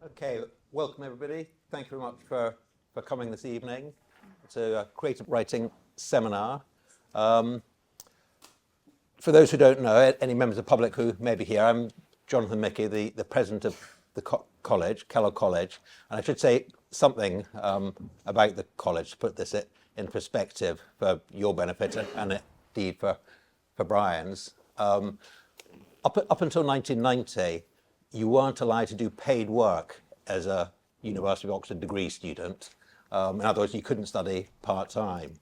Okay, welcome everybody. Thank you very much for coming this evening to a creative writing seminar. For those who don't know, any members of the public who may be here, I'm Jonathan Michie, the president of the college, Kellogg College, and I should say something about the college to put this in perspective for your benefit and indeed for Brian's. Up until 1990, you weren't allowed to do paid work as a University of Oxford degree student. In other words, you couldn't study part-time.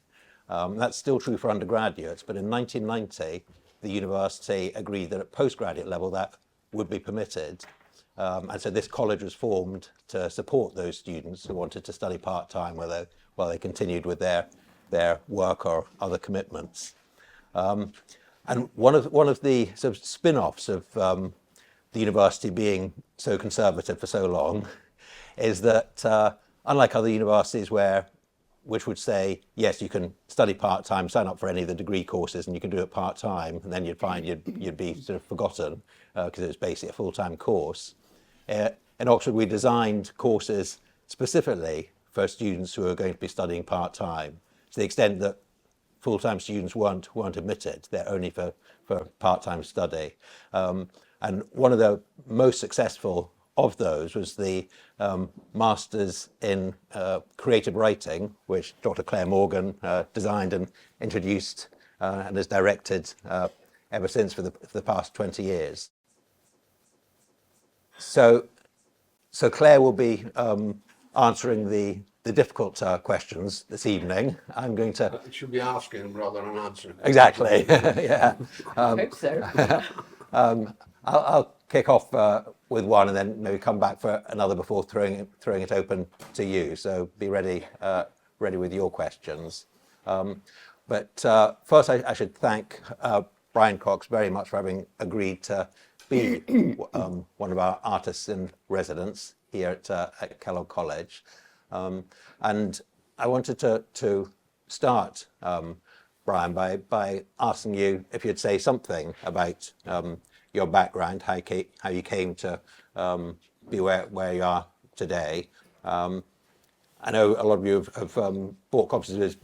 That's still true for undergraduates, but in 1990, the university agreed that at postgraduate level that would be permitted. And so this college was formed to support those students who wanted to study part-time while they continued with their work or other commitments. And one of the sort of spin-offs of the university being so conservative for so long is that unlike other universities which would say, yes, you can study part-time, sign up for any of the degree courses and you can do it part-time, and then you'd find you'd be sort of forgotten because it was basically a full-time course. In Oxford, we designed courses specifically for students who are going to be studying part-time, to the extent that full-time students weren't admitted. They're only for part-time study. And one of the most successful of those was the Masters in Creative Writing, which Dr. Clare Morgan designed and introduced and has directed ever since for the past 20 years. So Claire will be answering the difficult questions this evening. I'm going to... It should be asking rather than answering. Exactly, yeah. I hope so. I'll kick off with one and then maybe come back for another before throwing it open to you. So be ready with your questions. But first I should thank Brian Cox very much for having agreed to be one of our artists in residence here at Kellogg College. And I wanted to start, Brian, by asking you if you'd say something about your background, how you came to be where you are today. I know a lot of you have bought copies of his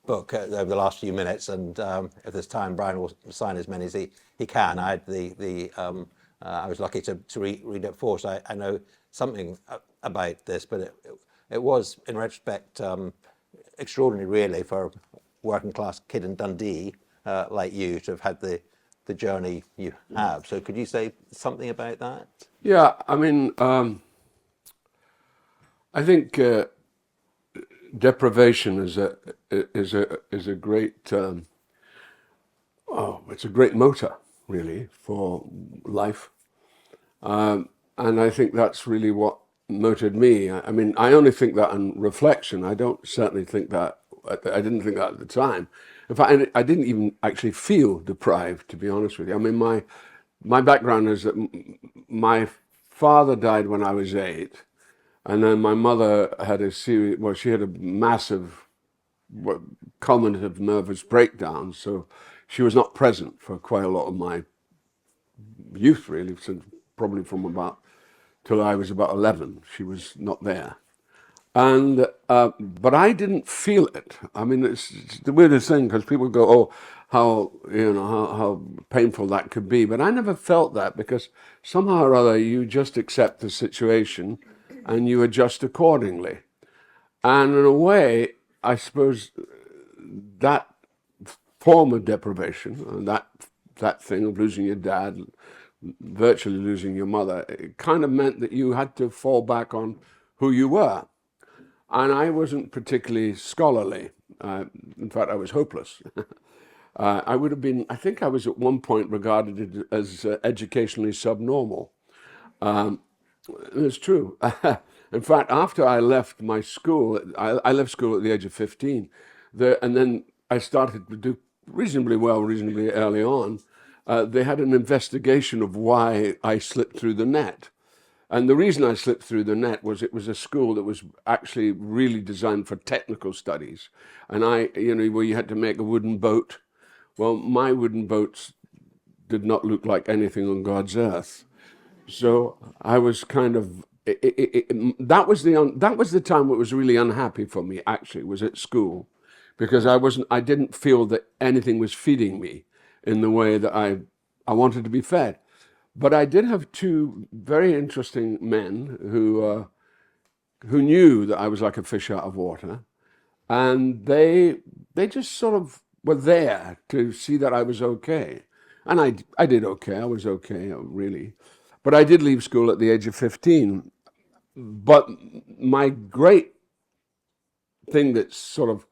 book over the last few minutes, and if there's time, Brian will sign as many as he can. I had I was lucky to read it for, so I know something about this, but it was, in retrospect, extraordinary, really, for a working class kid in Dundee like you to have had the journey you have. So could you say something about that? Yeah, I mean, I think deprivation is a great it's a great motor, really, for life, and I think that's really what motored me. I mean, I only think that on reflection. I don't certainly think that. I didn't think that at the time. In fact, I didn't even actually feel deprived, to be honest with you. I mean, my background is that my father died when I was 8, and then my mother had she had a massive cognitive nervous breakdown, so she was not present for quite a lot of my youth, really, since probably from about till I was about 11. She was not there. And but I didn't feel it. I mean, it's the weirdest thing, because people go, "Oh, how painful that could be," but I never felt that, because somehow or other you just accept the situation and you adjust accordingly. And in a way, I suppose that form of deprivation, and that thing of losing your dad, virtually losing your mother, it kind of meant that you had to fall back on who you were. And I wasn't particularly scholarly. In fact, I was hopeless. I would have been, I think I was at one point regarded as educationally subnormal. It's true. In fact, after I left my school, I left school at the age of 15, and then I started to do reasonably well, reasonably early on. They had an investigation of why I slipped through the net. And the reason I slipped through the net was it was a school that was actually really designed for technical studies. And where you had to make a wooden boat. Well, my wooden boats did not look like anything on God's earth. So I was kind of that was the time it was really unhappy for me. Actually, was at school, because I didn't feel that anything was feeding me in the way that I wanted to be fed. But I did have two very interesting men who knew that I was like a fish out of water, and they just sort of were there to see that I was okay. And I did okay. I was okay, really. But I did leave school at the age of 15. But my great thing that sort of,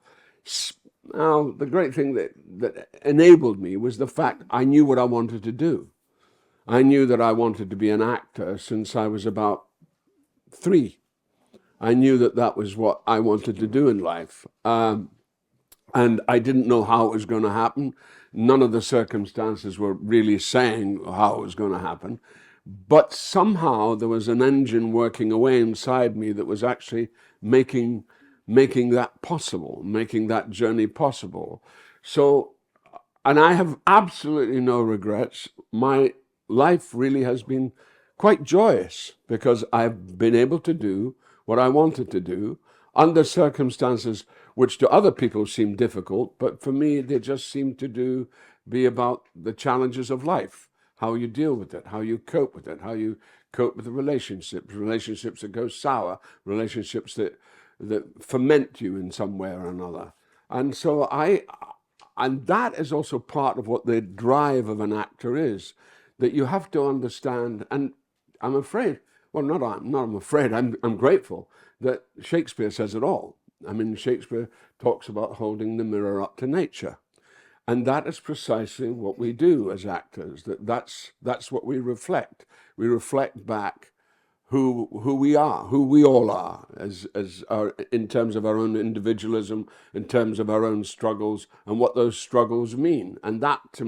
the great thing that enabled me was the fact I knew what I wanted to do. I knew that I wanted to be an actor since I was about 3. I knew that that was what I wanted to do in life. And I didn't know how it was going to happen. None of the circumstances were really saying how it was going to happen. But somehow there was an engine working away inside me that was actually making that possible, making that journey possible. So, and I have absolutely no regrets. My life really has been quite joyous because I've been able to do what I wanted to do under circumstances which to other people seem difficult, but for me they just seem to be about the challenges of life, how you deal with it, how you cope with it, how you cope with the relationships that go sour, relationships that ferment you in some way or another. And so and that is also part of what the drive of an actor is, that you have to understand. And I'm afraid, well, I'm afraid, I'm grateful that Shakespeare says it all. I mean, Shakespeare talks about holding the mirror up to nature. And that is precisely what we do as actors, that's what we reflect. We reflect back who we are, who we all are, in terms of our own individualism, in terms of our own struggles, and what those struggles mean. And that, for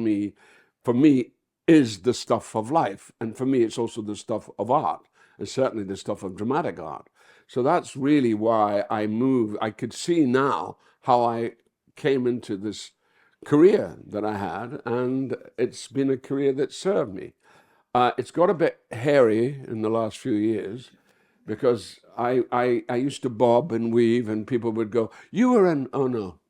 me, is the stuff of life. And for me, it's also the stuff of art, and certainly the stuff of dramatic art. So that's really why I moved. I could see now how I came into this career that I had, and it's been a career that served me. It's got a bit hairy in the last few years, because I used to bob and weave, and people would go, "You were in," "Oh no."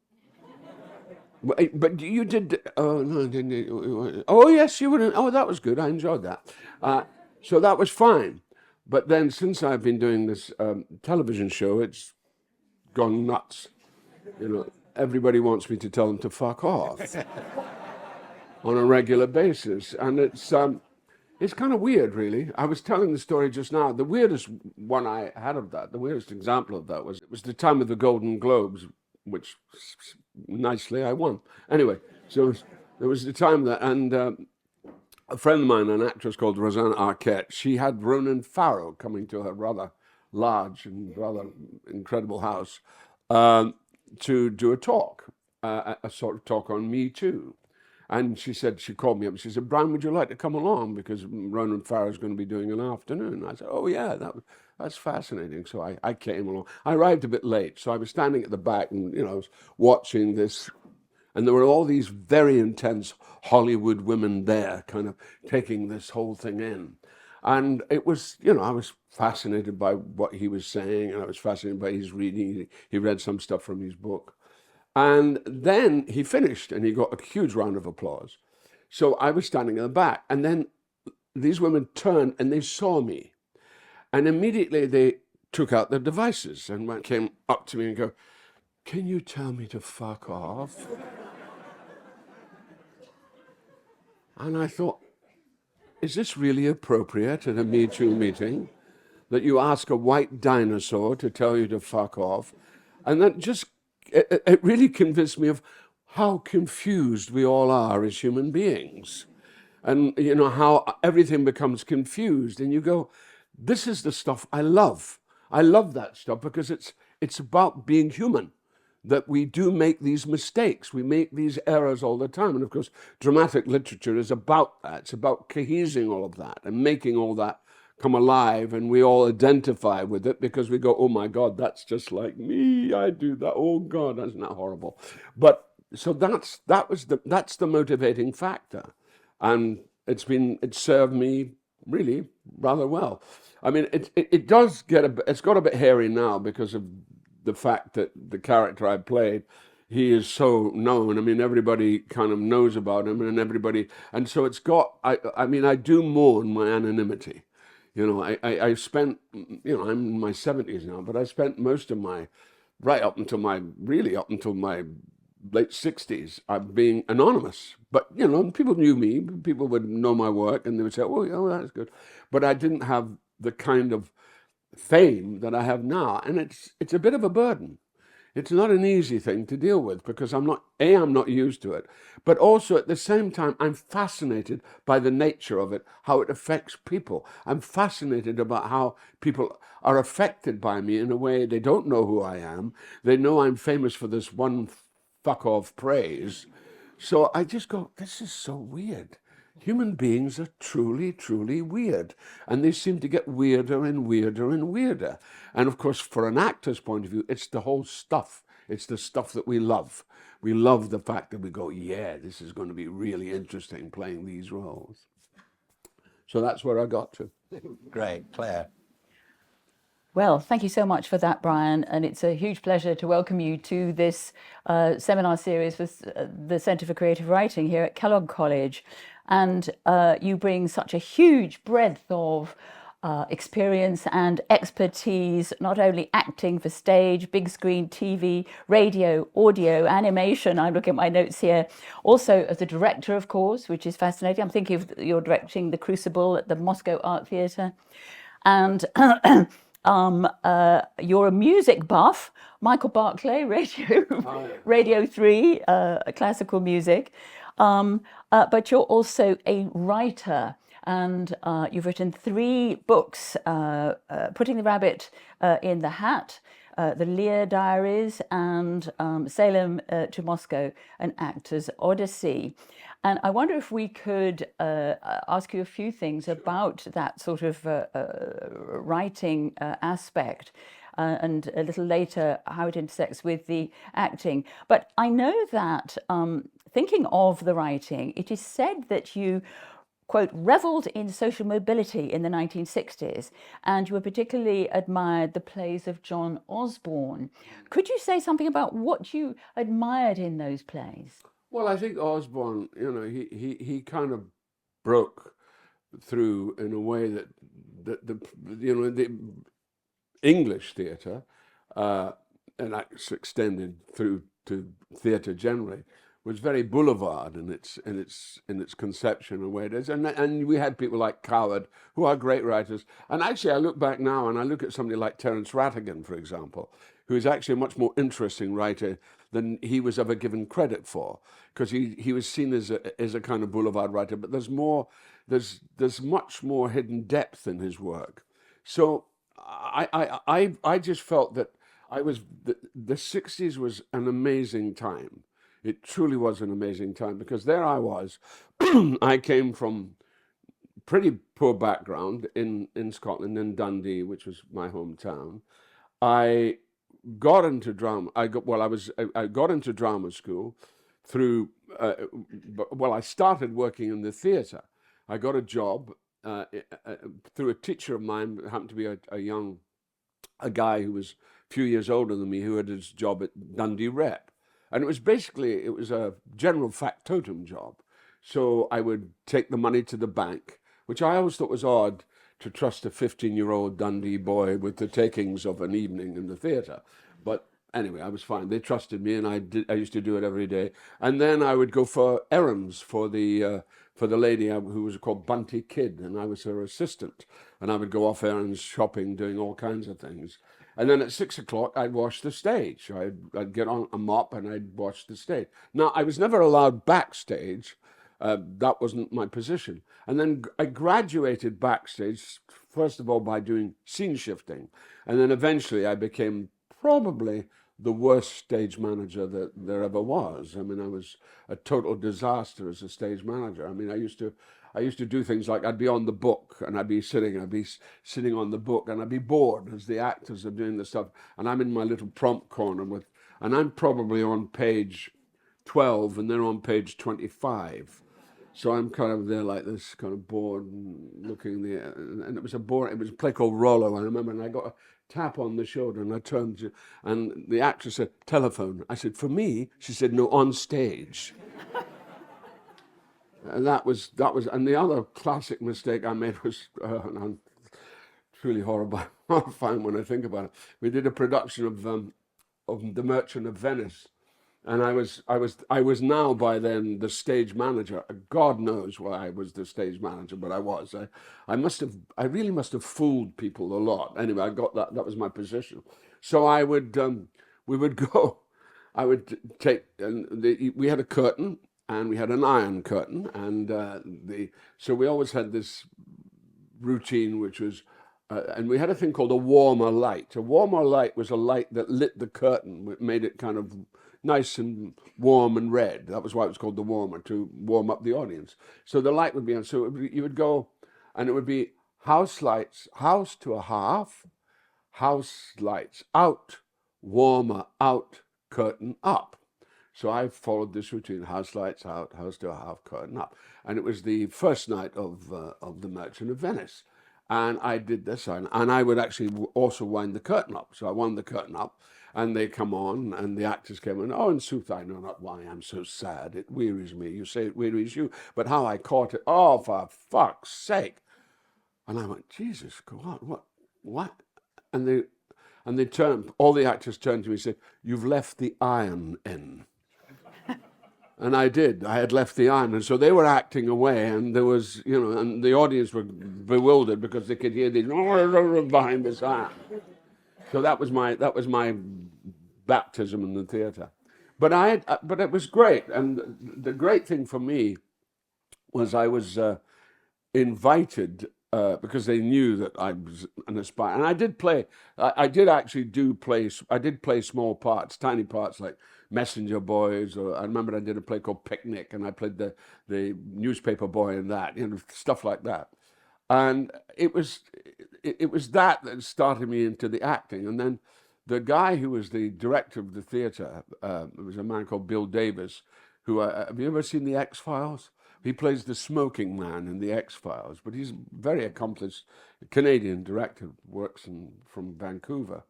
"But you did," "Oh no, didn't you?" "Oh yes, you were in," "Oh, that was good, I enjoyed that." So that was fine. But then since I've been doing this television show, it's gone nuts. Everybody wants me to tell them to fuck off on a regular basis. And it's kind of weird, really. I was telling the story just now. The weirdest one I had of that, the weirdest example of that was, it was the time of the Golden Globes, which nicely I won. Anyway, so there was the time that, and a friend of mine, an actress called Rosanna Arquette, she had Ronan Farrow coming to her rather large and rather incredible house to do a talk, a sort of talk on Me Too. And she called me up and she said, "Brian, would you like to come along? Because Ronan Farrow's going to be doing an afternoon." I said, "Oh yeah, that's fascinating." So I came along. I arrived a bit late, so I was standing at the back and I was watching this. And there were all these very intense Hollywood women there, kind of taking this whole thing in. And it was, I was fascinated by what he was saying, and I was fascinated by his reading. He read some stuff from his book. And then he finished, and he got a huge round of applause. So I was standing in the back, and then these women turned, and they saw me. And immediately they took out their devices and came up to me and go, "Can you tell me to fuck off?" And I thought, is this really appropriate at a Me Too meeting, that you ask a white dinosaur to tell you to fuck off? And that just, it really convinced me of how confused we all are as human beings. And how everything becomes confused, and you go, this is the stuff I love. I love that stuff because it's about being human. That we do make these mistakes, we make these errors all the time. And of course, dramatic literature is about that. It's about cohesing all of that and making all that come alive, and we all identify with it because we go, "Oh my God, that's just like me. I do that. Oh God, isn't that horrible?" But so that's the motivating factor, and it served me really rather well. I mean, it does get it's got a bit hairy now because of the fact that the character I played, he is so known. I mean, everybody kind of knows about him, and so it's got. I mean, I do mourn my anonymity. You know, I spent, you know, I'm in my 70s now, but I spent most of my, up until my late 60s, being anonymous. But, you know, people knew me, people would know my work, and they would say, oh, yeah, well, that's good. But I didn't have the kind of fame that I have now, and it's a bit of a burden. It's not an easy thing to deal with because I'm not used to it, but also at the same time, I'm fascinated by the nature of it, how it affects people. I'm fascinated about how people are affected by me in a way they don't know who I am. They know I'm famous for this one fuck off praise. So I just go, this is so weird. Human beings are truly, truly weird. And they seem to get weirder and weirder and weirder. And of course, for an actor's point of view, it's the whole stuff. It's the stuff that we love. We love the fact that we go, yeah, this is going to be really interesting playing these roles. So that's where I got to. Great, Claire. Well, thank you so much for that, Brian. And it's a huge pleasure to welcome you to this seminar series with the Centre for Creative Writing here at Kellogg College. And you bring such a huge breadth of experience and expertise, not only acting for stage, big screen, TV, radio, audio, animation. I'm looking at my notes here. Also as a director, of course, which is fascinating. I'm thinking of you're directing The Crucible at the Moscow Art Theatre. And you're a music buff, Michael Barclay, Radio 3, classical music, but you're also a writer, and you've written 3 books, Putting the Rabbit in the Hat, The Lear Diaries, and Salem to Moscow, An Actor's Odyssey. And I wonder if we could ask you a few things about that sort of writing aspect, and a little later how it intersects with the acting. But I know that thinking of the writing, it is said that you, quote, revelled in social mobility in the 1960s, and you were particularly admired the plays of John Osborne. Could you say something about what you admired in those plays? Well, I think Osborne, you know, he kind of broke through in a way that the English theatre, and that's extended through to theatre generally, was very boulevard in its conception and way it is, and we had people like Coward who are great writers. And actually, I look back now and I look at somebody like Terence Rattigan, for example, who is actually a much more interesting writer than he was ever given credit for, because he was seen as a kind of boulevard writer. But there's much more hidden depth in his work. So I just felt that the 60s was an amazing time. It truly was an amazing time, because there I was. I came from pretty poor background in Scotland, in Dundee, which was my hometown. I got into drama. I got into drama school through. I started working in the theatre. I got a job through a teacher of mine, happened to be a guy who was a few years older than me, who had his job at Dundee Rep. And it was a general factotum job. So I would take the money to the bank, which I always thought was odd, to trust a 15-year-old Dundee boy with the takings of an evening in the theatre. But anyway, I was fine. They trusted me, and I used to do it every day. And then I would go for errands for the lady who was called Bunty Kidd, and I was her assistant. And I would go off errands, shopping, doing all kinds of things. And then at 6 o'clock, I'd wash the stage. I'd get on a mop and I'd wash the stage. Now, I was never allowed backstage. That wasn't my position. And then I graduated backstage, first of all, by doing scene shifting. And then eventually I became probably the worst stage manager that there ever was. I mean, I was a total disaster as a stage manager. I mean, I used to do things like I'd be on the book and I'd be sitting on the book, and I'd be bored as the actors are doing the stuff. And I'm in my little prompt corner and I'm probably on page 12 and they're on page 25. So I'm kind of there like this, kind of bored and looking there. And it was a play called Rollo, I remember, and I got a tap on the shoulder, and I turned to, and the actress said, telephone. I said, for me? She said, no, on stage. And that was, and the other classic mistake I made was, and it's really horrifying when I think about it. We did a production of The Merchant of Venice. And I was now by then the stage manager. God knows why I was the stage manager, but I was. I really must have fooled people a lot. Anyway, I got that. That was my position. So we would go. I would take, we had a curtain and we had an iron curtain, and so we always had this routine, which was. And we had a thing called a warmer light. A warmer light was a light that lit the curtain, it made it kind of nice and warm and red. That was why it was called the warmer, to warm up the audience. So the light would be on. So you would go, and it would be house lights, house to a half, house lights out, warmer out, curtain up. So I followed this routine: house lights out, house to a half, curtain up. And it was the first night of The Merchant of Venice. And I did this, and I would actually also wind the curtain up. So I wound the curtain up, and they come on, and the actors came in. Oh, in sooth, I know not why I'm so sad. It wearies me. You say it wearies you, but how I caught it. Oh, for fuck's sake! And I went, Jesus, go on, what? And they turned. All the actors turned to me and said, "You've left the iron in." And I did. I had left the iron, and so they were acting away, and there was, and the audience were bewildered because they could hear these behind this iron. So that was my baptism in the theatre. But it was great, and the great thing for me was I was invited because they knew that I was an aspire, and I did play. I did play small parts, tiny parts like messenger boys, or I remember I did a play called Picnic, and I played the newspaper boy in that, stuff like that. And it was that started me into the acting. And then the guy who was the director of the theatre, it was a man called Bill Davis, who have you ever seen the X-Files? He plays the smoking man in the X-Files, but he's a very accomplished Canadian director, works from Vancouver.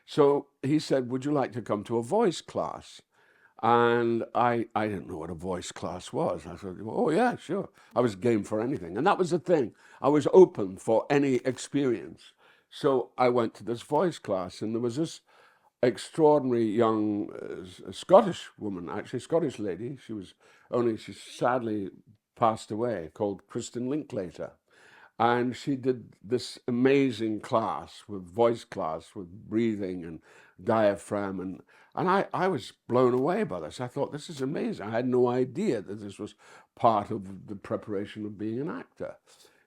So he said, would you like to come to a voice class? And I didn't know what a voice class was. I said, oh yeah, sure. I was game for anything. And that was the thing. I was open for any experience. So I went to this voice class, and there was this extraordinary young Scottish woman, actually Scottish lady. She sadly passed away, called Kristen Linklater. And she did this amazing class, voice class, with breathing and diaphragm. And I was blown away by this. I thought, this is amazing. I had no idea that this was part of the preparation of being an actor.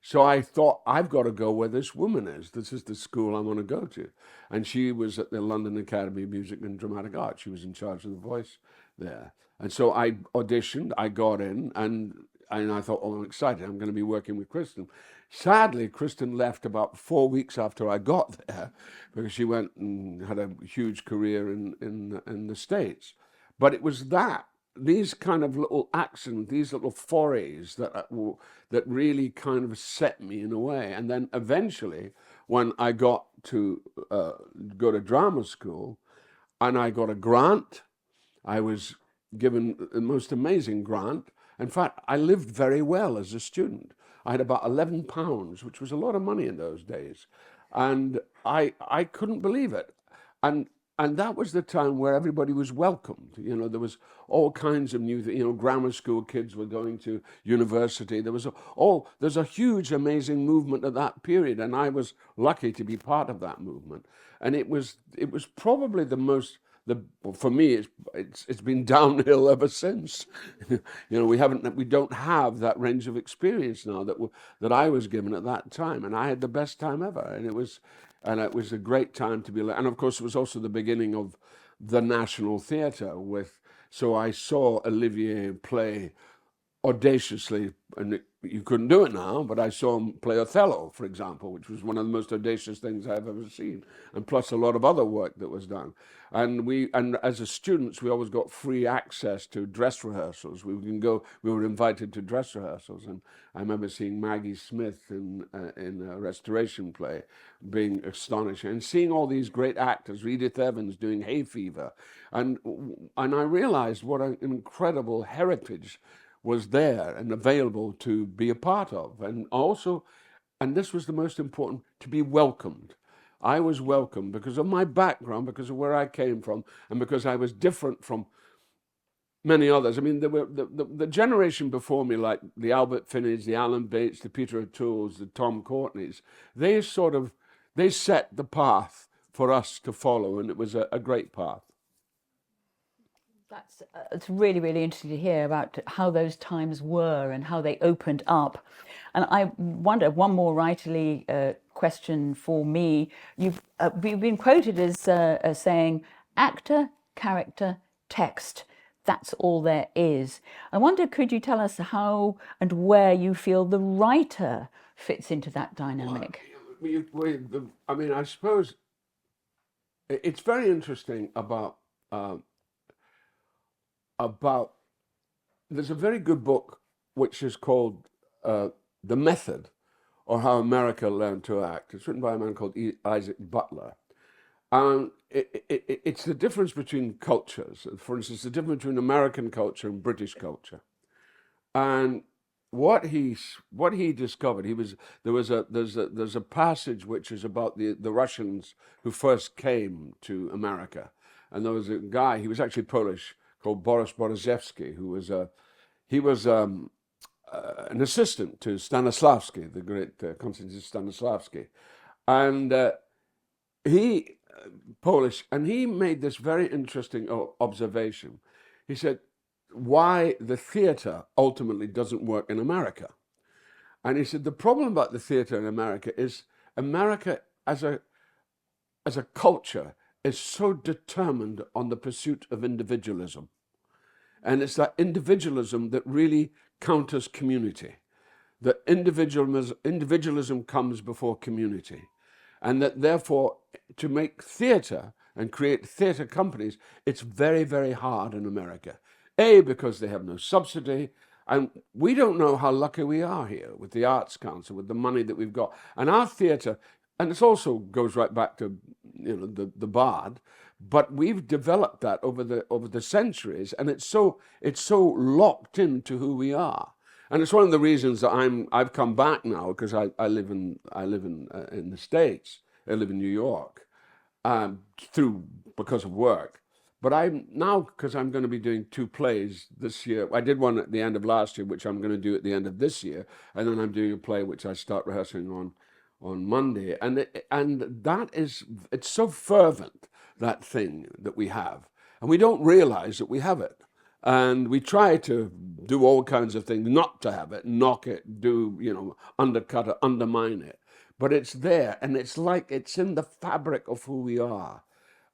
So I thought, I've got to go where this woman is. This is the school I want to go to. And she was at the London Academy of Music and Dramatic Art. She was in charge of the voice there. And so I auditioned, I got in, and I thought, oh, I'm excited. I'm going to be working with Kristen. Sadly, Kristen left about 4 weeks after I got there, because she went and had a huge career in the States. But it was these kind of little actions, these little forays that really kind of set me in a way. And then eventually, when I got to go to drama school, and I got a grant, I was given the most amazing grant. In fact, I lived very well as a student. I had about £11, which was a lot of money in those days. And I couldn't believe it. And that was the time where everybody was welcomed. There was all kinds of new, grammar school kids were going to university. There's a huge, amazing movement at that period. And I was lucky to be part of that movement. And it was probably the most, for me, it's been downhill ever since. We don't have that range of experience now that I was given at that time, and I had the best time ever, and it was a great time to be. And of course, it was also the beginning of the National Theatre so I saw Olivier play audaciously, and you couldn't do it now, but I saw him play Othello, for example, which was one of the most audacious things I've ever seen, and plus a lot of other work that was done. And as a students, we always got free access to dress rehearsals. We were invited to dress rehearsals, and I remember seeing Maggie Smith in a restoration play, being astonishing, and seeing all these great actors, Edith Evans doing Hay Fever, and I realized what an incredible heritage was there and available to be a part of. And also, and this was the most important, to be welcomed. I was welcomed because of my background, because of where I came from, and because I was different from many others. I mean, there were the generation before me, like the Albert Finneys, the Alan Bates, the Peter O'Tooles, the Tom Courtneys, they set the path for us to follow, and it was a great path. It's really, really interesting to hear about how those times were and how they opened up. And I wonder, one more writerly question for me. You've been quoted as saying, actor, character, text. That's all there is. I wonder, could you tell us how and where you feel the writer fits into that dynamic? I mean, I suppose it's very interesting about there's a very good book which is called The Method, or How America Learned to Act. It's written by a man called Isaac Butler. And it's the difference between cultures. For instance, the difference between American culture and British culture. And what he discovered, there's a passage which is about the Russians who first came to America. And there was a guy, he was actually Polish, called Boris Borozewski, who was an assistant to Stanislavski, the great Konstantin Stanislavski, and he Polish, and he made this very interesting observation. He said, why the theater ultimately doesn't work in America. And he said, the problem about the theater in America is America as a culture is so determined on the pursuit of individualism. And it's that individualism that really counters community. That individualism comes before community. And that therefore, to make theater and create theater companies, it's very, very hard in America. A, because they have no subsidy, and we don't know how lucky we are here with the Arts Council, with the money that we've got. And our theater, and this also goes right back to the Bard, but we've developed that over the centuries, and it's so locked into who we are. And it's one of the reasons that I've come back now, because I live in the States. I live in New York, because of work. But I'm now, because I'm going to be doing 2 plays this year. I did one at the end of last year, which I'm going to do at the end of this year, and then I'm doing a play which I start rehearsing on Monday. And it's so fervent, that thing that we have, and we don't realize that we have it. And we try to do all kinds of things not to have it, knock it, undercut it, undermine it. But it's there, and it's like it's in the fabric of who we are.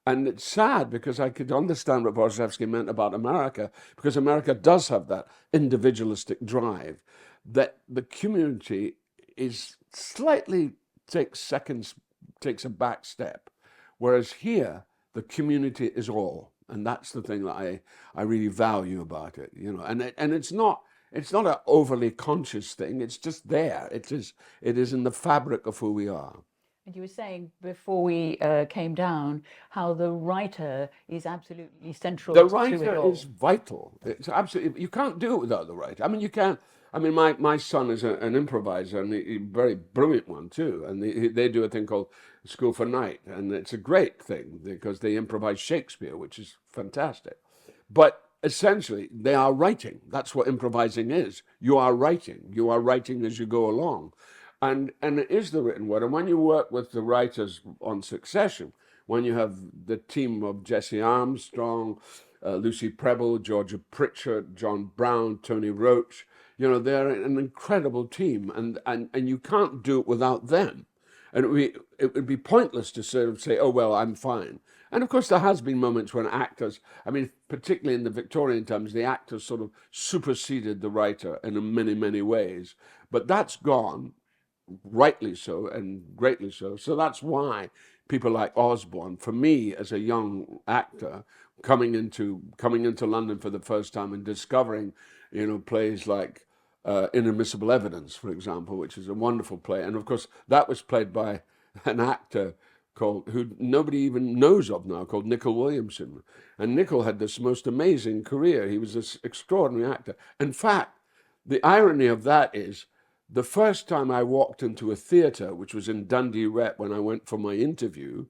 And it's sad, because I could understand what Borozewski meant about America, because America does have that individualistic drive, that the community is slightly takes a back step. Whereas here, the community is all. And that's the thing that I really value about it, And it's not an overly conscious thing. It's just there. It is in the fabric of who we are. And you were saying before we came down how the writer is absolutely central to it all. The writer is vital. It's absolutely, you can't do it without the writer. I mean, you can't. I mean, my son is an improviser, and a very brilliant one too. And they do a thing called School for Night, and it's a great thing because they improvise Shakespeare, which is fantastic. But essentially, they are writing. That's what improvising is. You are writing. You are writing as you go along. And it is the written word. And when you work with the writers on Succession, when you have the team of Jesse Armstrong, Lucy Preble, Georgia Pritchard, John Brown, Tony Roach, they're an incredible team, and you can't do it without them. And it would be pointless to sort of say, oh, well, I'm fine. And of course, there has been moments when actors, I mean, particularly in the Victorian times, the actors sort of superseded the writer in many, many ways. But that's gone, rightly so and greatly so. So that's why people like Osborne, for me as a young actor, coming into London for the first time and discovering, plays like Inadmissible Evidence, for example, which is a wonderful play. And of course, that was played by an actor who nobody even knows of now, called Nicol Williamson. And Nicol had this most amazing career. He was this extraordinary actor. In fact, the irony of that is, the first time I walked into a theatre, which was in Dundee Rep when I went for my interview,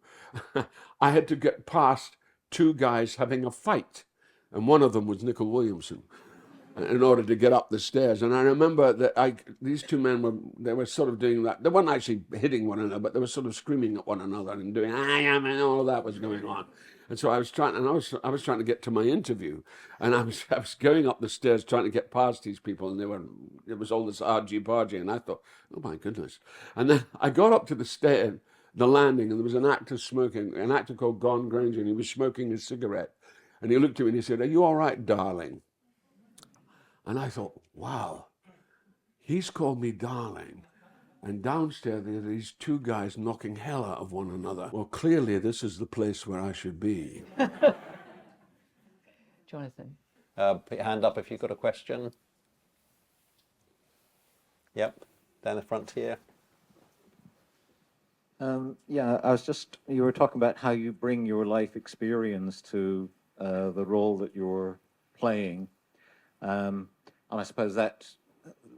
I had to get past two guys having a fight. And one of them was Nicol Williamson, in order to get up the stairs. And I remember that these two men were sort of doing that. They weren't actually hitting one another, but they were sort of screaming at one another and doing, and all of that was going on. And so I was trying to get to my interview, and I was going up the stairs trying to get past these people, and it was all this argy-bargy, and I thought, oh my goodness. And then I got up to the landing, and there was an actor called Gon Granger, and he was smoking a cigarette. And he looked at me and he said, "Are you all right, darling?" And I thought, wow, he's called me darling. And downstairs there are these two guys knocking hell out of one another. Well, clearly this is the place where I should be. Jonathan. Put your hand up if you've got a question. Yep, down the front here. You were talking about how you bring your life experience to the role that you're playing. And I suppose that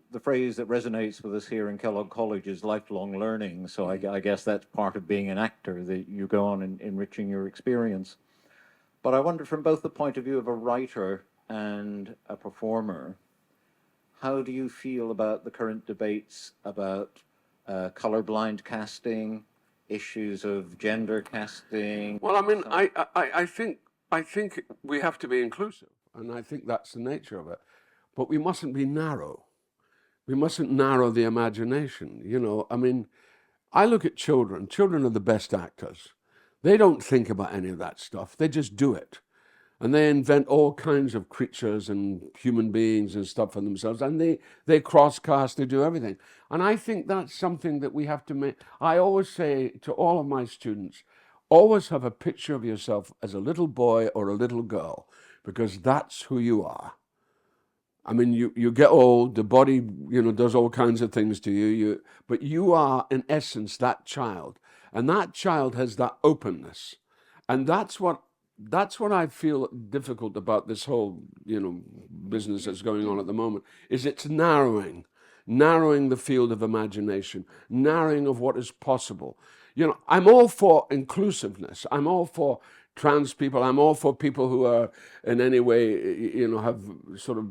the phrase that resonates with us here in Kellogg College is lifelong learning. So I guess that's part of being an actor, that you go on enriching your experience. But I wonder, from both the point of view of a writer and a performer, how do you feel about the current debates about colorblind casting, issues of gender casting? Well, I mean, I think we have to be inclusive, and I think that's the nature of it. But we mustn't be narrow. We mustn't narrow the imagination. I mean, I look at children. Children are the best actors. They don't think about any of that stuff. They just do it. And they invent all kinds of creatures and human beings and stuff for themselves. And they cross-cast, they do everything. And I think that's something that we have to make. I always say to all of my students, always have a picture of yourself as a little boy or a little girl, because that's who you are. I mean, you get old, the body, does all kinds of things to you, but you are, in essence, that child. And that child has that openness. And that's what I feel difficult about this whole, business that's going on at the moment, is it's narrowing the field of imagination, narrowing of what is possible. I'm all for inclusiveness. I'm all for trans people. I'm all for people who are in any way, have sort of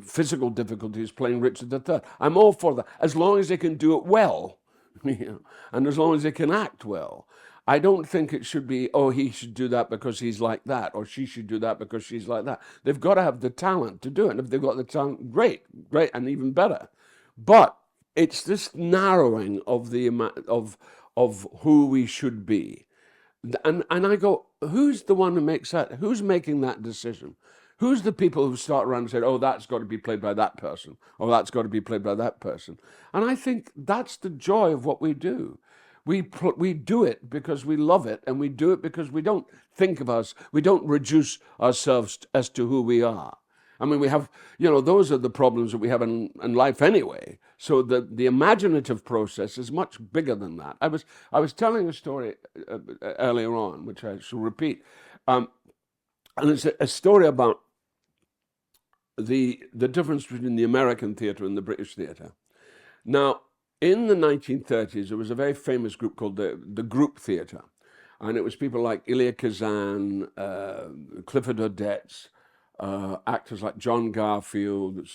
physical difficulties playing Richard III. I'm all for that, as long as they can do it well, and as long as they can act well. I don't think it should be, oh, he should do that because he's like that, or she should do that because she's like that. They've got to have the talent to do it. And if they've got the talent, great, and even better. But it's this narrowing of of who we should be. And I go, who's the one who makes that? Who's making that decision? Who's the people who start around and say, oh, that's got to be played by that person, or that's got to be played by that person? And I think that's the joy of what we do. We do it because we love it, and we do it because we don't think of us, we don't reduce ourselves as to who we are. I mean, we have, those are the problems that we have in life anyway. So the imaginative process is much bigger than that. I was telling a story earlier on, which I shall repeat, and it's a story about the difference between the American theatre and the British theatre. Now, in the 1930s, there was a very famous group called the Group Theatre, and it was people like Elia Kazan, Clifford Odets, actors like John Garfield,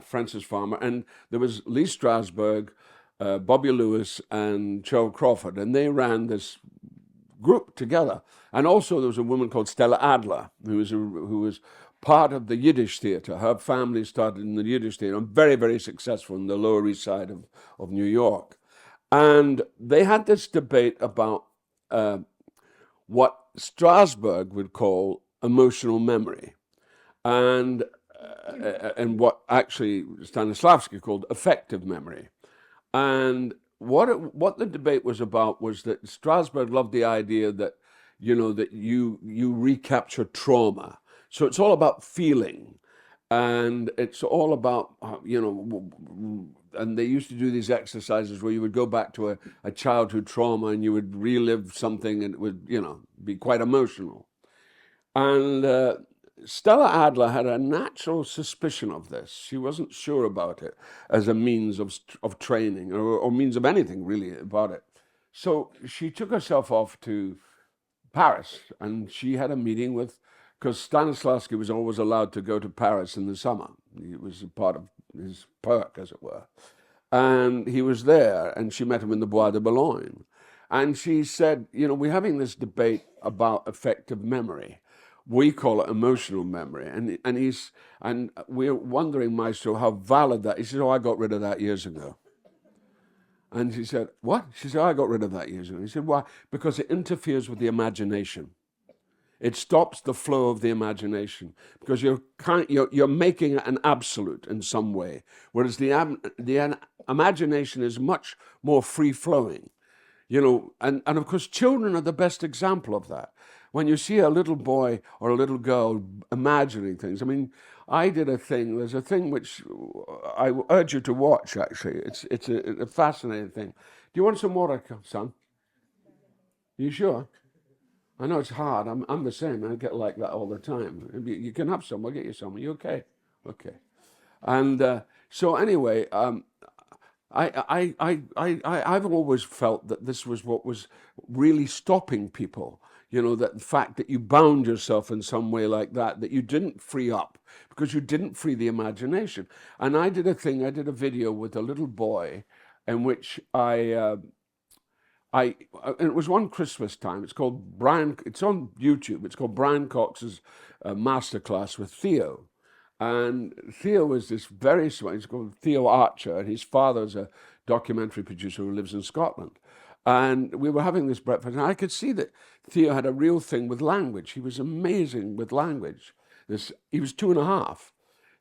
Francis Farmer, and there was Lee Strasberg, Bobby Lewis, and Cheryl Crawford, and they ran this group together. And also there was a woman called Stella Adler, who was part of the Yiddish theatre. Her family started in the Yiddish theatre, and very, very successful in the Lower East Side of New York. And they had this debate about what Strasberg would call emotional memory, and what actually Stanislavski called affective memory. And what the debate was about was that Strasberg loved the idea that, that you recapture trauma. So it's all about feeling, and it's all about, and they used to do these exercises where you would go back to a childhood trauma and you would relive something, and it would, be quite emotional. And Stella Adler had a natural suspicion of this. She wasn't sure about it as a means of training, or means of anything really about it. So she took herself off to Paris, and she had a meeting with, because Stanislavski was always allowed to go to Paris in the summer. It was a part of his perk, as it were. And he was there, and she met him in the Bois de Boulogne. And she said, we're having this debate about affective memory. We call it emotional memory. And we're wondering, Maestro, how valid that is. He said, I got rid of that years ago. And she said, what? She said, I got rid of that years ago. He said, why? Because it interferes with the imagination. It stops the flow of the imagination, because you're making it an absolute in some way, whereas the imagination is much more free-flowing. And of course, children are the best example of that. When you see a little boy or a little girl imagining things, I mean, I did a thing, there's a thing which I urge you to watch, actually. It's a fascinating thing. Do you want some water, son? You sure? I know it's hard. I'm the same. I get like that all the time. You can have some. I'll get you some. Are you okay? Okay. And so anyway, I've always felt that this was what was really stopping people. That the fact that you bound yourself in some way like that you didn't free up, because you didn't free the imagination. And I did a video with a little boy in which it was one Christmas time. It's called it's on YouTube. It's called Brian Cox's Masterclass with Theo. And Theo was this very smart, he's called Theo Archer, and his father's a documentary producer who lives in Scotland. And we were having this breakfast, and I could see that Theo had a real thing with language. He was amazing with language. He was 2.5.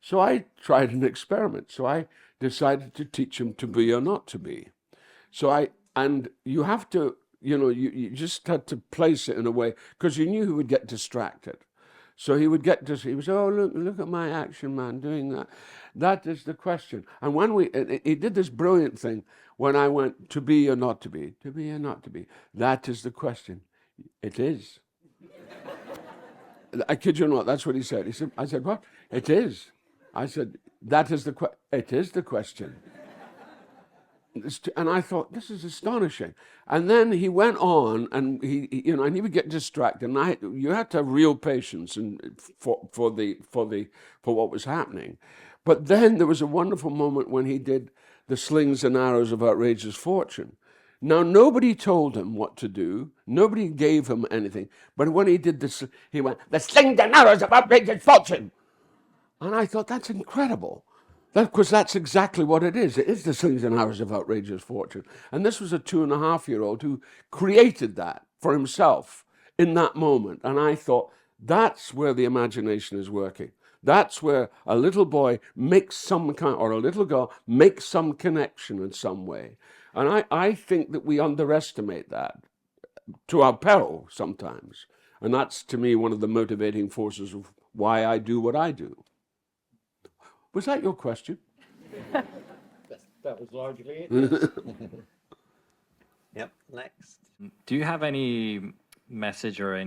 So I tried an experiment. So I decided to teach him to be or not to be. And you have to, you just had to place it in a way, because you knew he would get distracted. So he would he was, oh, look at my action man doing that. That is the question. And he did this brilliant thing when I went, to be or not to be or not to be. That is the question. It is. I kid you not, that's what he said. I said, what? It is. I said, that is it is the question. And I thought, this is astonishing. And then he went on, and he would get distracted. And you had to have real patience for what was happening. But then there was a wonderful moment when he did the slings and arrows of outrageous fortune. Now, nobody told him what to do. Nobody gave him anything. But when he did this, he went, the slings and arrows of outrageous fortune. And I thought, that's incredible. Because that's exactly what it is. It is the slings and arrows of outrageous fortune. And this was a 2.5-year-old who created that for himself in that moment. And I thought, that's where the imagination is working. That's where a little boy makes some kind, or a little girl makes some connection in some way. And I think that we underestimate that to our peril sometimes. And that's, to me, one of the motivating forces of why I do what I do. Was that your question? That was largely it. Yep, next. Do you have any message or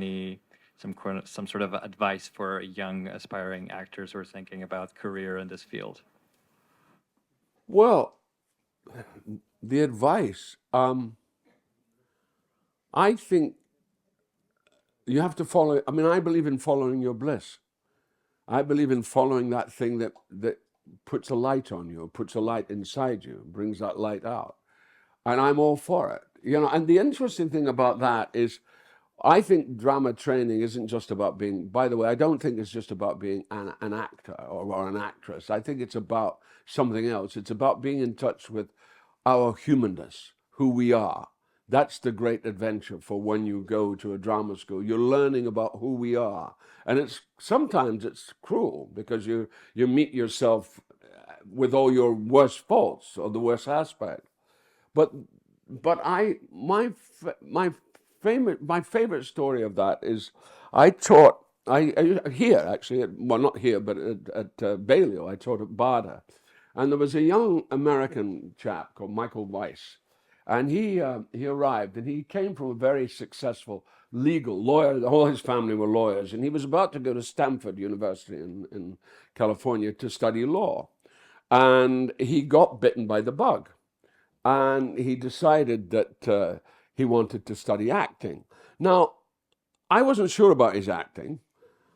some sort of advice for young aspiring actors who are thinking about career in this field? Well, the advice, I think you have to follow. I mean, I believe in following your bliss. I believe in following that thing that puts a light on you, puts a light inside you, brings that light out. And I'm all for it. And the interesting thing about that is, I think drama training isn't just about being, by the way, I don't think it's just about being an actor or an actress. I think it's about something else. It's about being in touch with our humanness, who we are. That's the great adventure for when you go to a drama school. You're learning about who we are. And sometimes it's cruel because you meet yourself with all your worst faults or the worst aspect. But my favorite story of that is I taught here actually, well, not here, but at Balliol. I taught at Bada, and there was a young American chap called Michael Weiss, and he arrived, and he came from a very successful legal lawyer. All his family were lawyers, and he was about to go to Stanford University in California to study law, and he got bitten by the bug. And he decided that he wanted to study acting. Now, I wasn't sure about his acting.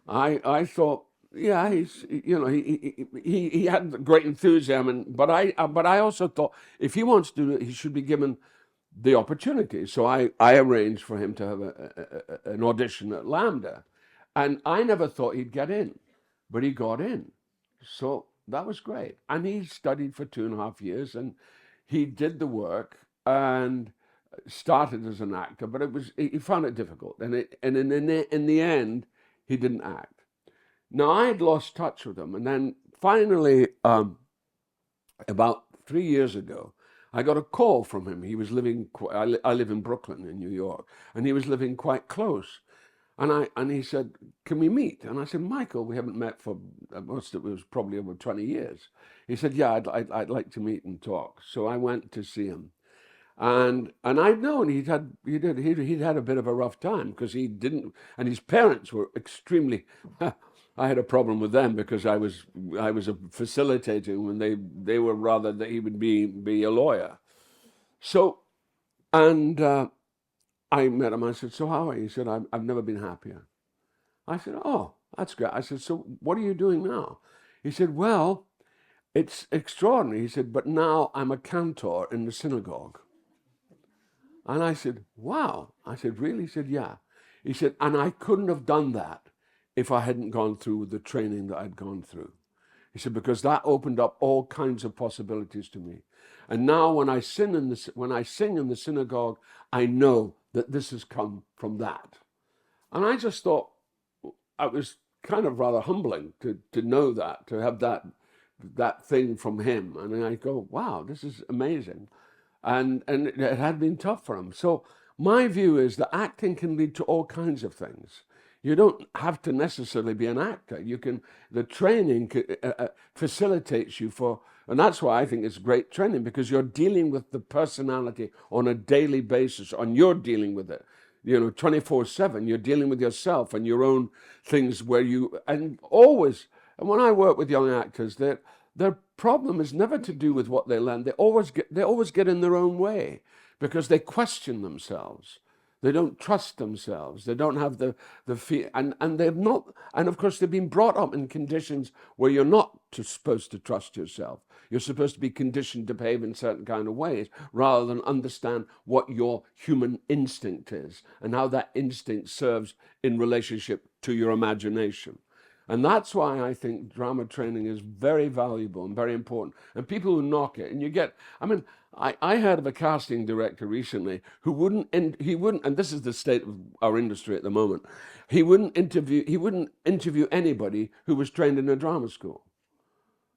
I thought, yeah, he had great enthusiasm, but I also thought if he wants to do it, he should be given the opportunity. So I arranged for him to have an audition at Lambda, and I never thought he'd get in, but he got in. So that was great, and he studied for 2.5 years, and he did the work and started as an actor, but he found it difficult, and in the end, he didn't act. Now I had lost touch with him, and then finally, about 3 years ago, I got a call from him. He was living. I live in Brooklyn, in New York, and he was living quite close. And he said, "Can we meet?" And I said, "Michael, we haven't met for it was probably over 20 years." He said, "Yeah, I'd like to meet and talk." So I went to see him, and I'd known he'd had a bit of a rough time because he didn't, and his parents were extremely. I had a problem with them because I was facilitating when they were rather that he would be a lawyer. So, and I met him. I said, "So how are you?" He said, I've never been happier." I said, "Oh, that's great." I said, "So what are you doing now?" He said, "Well, it's extraordinary." He said, "But now I'm a cantor in the synagogue." And I said, "Wow." I said, "Really?" He said, "Yeah." He said, "And I couldn't have done that if I hadn't gone through with the training that I'd gone through." He said, "Because that opened up all kinds of possibilities to me. And now when I sing in the synagogue, I know that this has come from that." And I just thought it was kind of rather humbling to know that, to have that thing from him. And then I go, wow, this is amazing. And it had been tough for him. So my view is that acting can lead to all kinds of things. You don't have to necessarily be an actor. The training facilitates you and that's why I think it's great training, because you're dealing with the personality on a daily basis, and you're dealing with it, 24/7. You're dealing with yourself and your own things and when I work with young actors, their problem is never to do with what they learn. They always get in their own way because they question themselves. They don't trust themselves. They don't have the fear, and they've not. And of course, they've been brought up in conditions where you're not supposed to trust yourself. You're supposed to be conditioned to behave in certain kind of ways, rather than understand what your human instinct is and how that instinct serves in relationship to your imagination. And that's why I think drama training is very valuable and very important. And people who knock it, and I heard of a casting director recently who wouldn't, and this is the state of our industry at the moment, he wouldn't interview anybody who was trained in a drama school.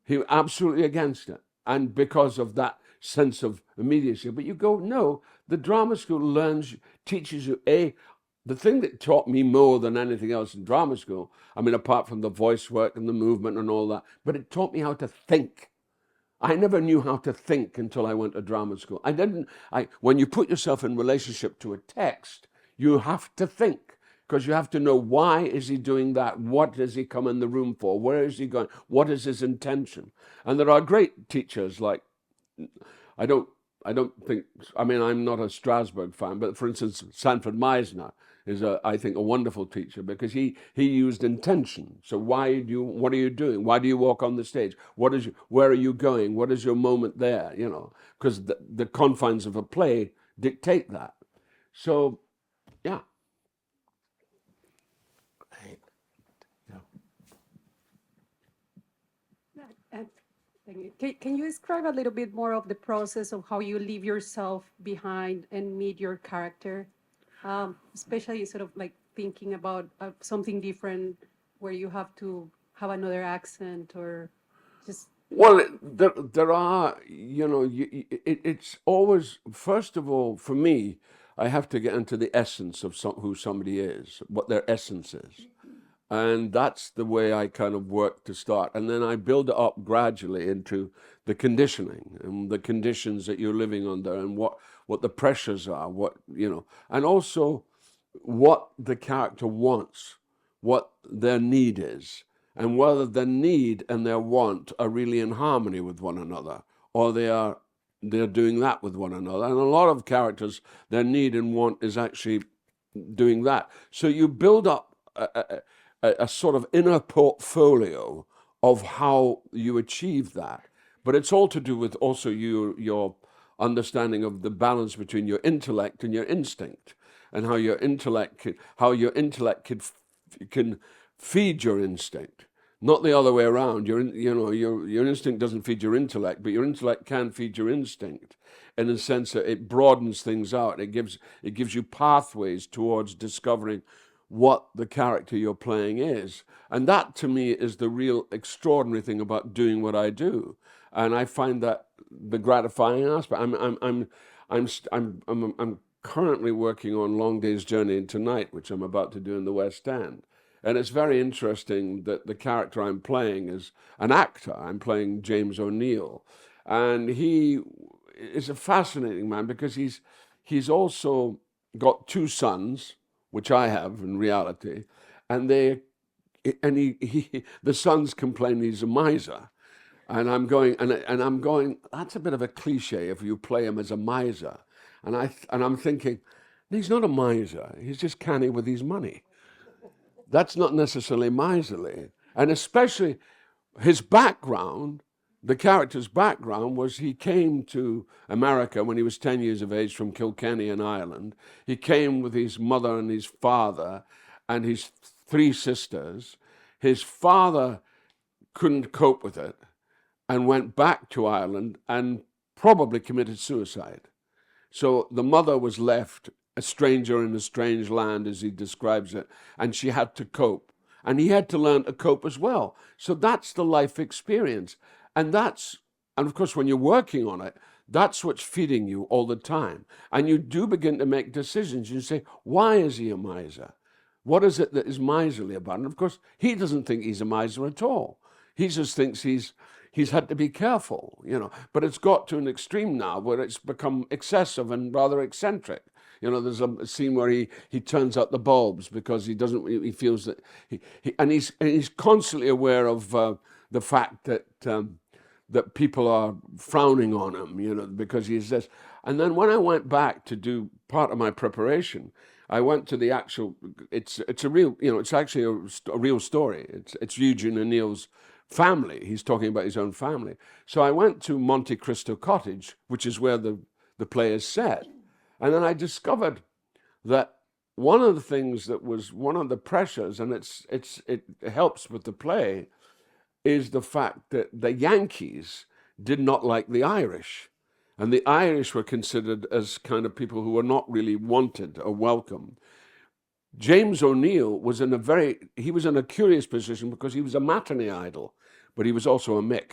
He was absolutely against it. And because of that sense of immediacy. But you go, no, the drama school teaches you, the thing that taught me more than anything else in drama school, apart from the voice work and the movement and all that, but it taught me how to think. I never knew how to think until I went to drama school. When you put yourself in relationship to a text, you have to think, because you have to know, why is he doing that? What does he come in the room for? Where is he going? What is his intention? And there are great teachers like, I don't think, I'm not a Strasberg fan, but for instance, Sanford Meisner is I think a wonderful teacher, because he used intention. So what are you doing? Why do you walk on the stage? Where are you going? What is your moment there? Because the confines of a play dictate that. So, yeah. Great. And Thank you. Can you describe a little bit more of the process of how you leave yourself behind and meet your character? Especially sort of like thinking about something different where you have to have another accent or just. Well, there are, you know, it's always, first of all, for me, I have to get into the essence of who somebody is, what their essence is. And that's the way I kind of work to start. And then I build it up gradually into the conditioning and the conditions that you're living under and what the pressures are, what, you know, and also what the character wants, what their need is, and whether their need and their want are really in harmony with one another, or they're doing that with one another. And a lot of characters, their need and want is actually doing that. So you build up a sort of inner portfolio of how you achieve that. But it's all to do with also your understanding of the balance between your intellect and your instinct, and how your intellect can feed your instinct, not the other way around. Your instinct doesn't feed your intellect, but your intellect can feed your instinct, in the sense that it broadens things out. It gives you pathways towards discovering what the character you're playing is. And that, to me, is the real extraordinary thing about doing what I do. And I find that the gratifying aspect. I'm currently working on Long Day's Journey into Night, which I'm about to do in the West End. And it's very interesting that the character I'm playing is an actor. I'm playing James O'Neill. And he is a fascinating man because he's also got two sons, which I have in reality, and the sons complain he's a miser. And I'm going, that's a bit of a cliche if you play him as a miser. And I'm thinking, he's not a miser, he's just canny with his money. That's not necessarily miserly. And especially his background, the character's background was he came to America when he was 10 years of age from Kilkenny in Ireland. He came with his mother and his father and his three sisters. His father couldn't cope with it and went back to Ireland and probably committed suicide. So the mother was left a stranger in a strange land, as he describes it, and she had to cope. And he had to learn to cope as well. So that's the life experience. And of course, when you're working on it, that's what's feeding you all the time. And you do begin to make decisions. You say, why is he a miser? What is it that is miserly about him? And of course, he doesn't think he's a miser at all. He just thinks he's had to be careful, you know. But it's got to an extreme now where it's become excessive and rather eccentric. You know, there's a scene where he turns out the bulbs because he feels that he's constantly aware of the fact that that people are frowning on him, you know, because he's this. And then when I went back to do part of my preparation, I went to the actual. It's a real, you know, it's actually a real story. It's Eugene O'Neill's family. He's talking about his own family. So I went to Monte Cristo Cottage, which is where the play is set. And then I discovered that one of the things that was one of the pressures, and it helps with the play, is the fact that the Yankees did not like the Irish. And the Irish were considered as kind of people who were not really wanted or welcomed. James O'Neill was in a curious position because he was a matinee idol, but he was also a Mick.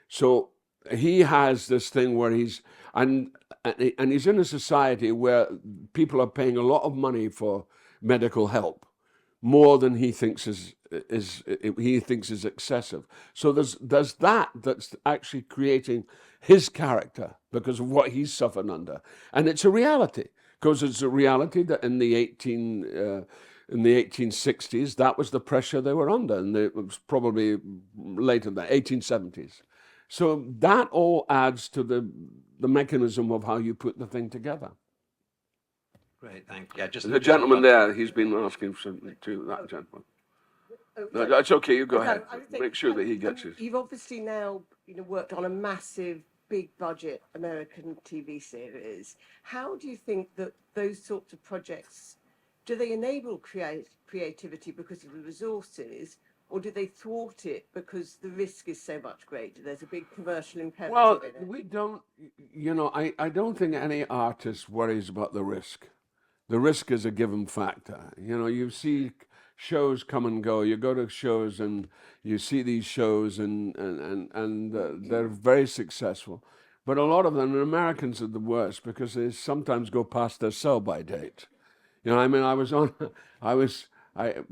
So he has this thing where he's in a society where people are paying a lot of money for medical help, more than he thinks is excessive. So there's that's actually creating his character because of what he's suffered under, and it's a reality. Because it's a reality that in the 1860s, that was the pressure they were under, and it was probably later than 1870s. So that all adds to the mechanism of how you put the thing together. Great, thank you. Yeah, just the gentleman there, he's been asking something to that gentleman. No, that's okay. You go ahead. Make sure that he gets his. You've obviously now, worked on a massive, big budget American TV series. How do you think that those sorts of projects, do they enable creativity because of the resources, or do they thwart it because the risk is so much greater? There's a big commercial imperative Well, in it. we don't, I don't think any artist worries about the risk. The risk is a given factor. You see shows come and go. You go to shows and you see these shows and they're very successful. But a lot of them, and Americans are the worst because they sometimes go past their sell-by date.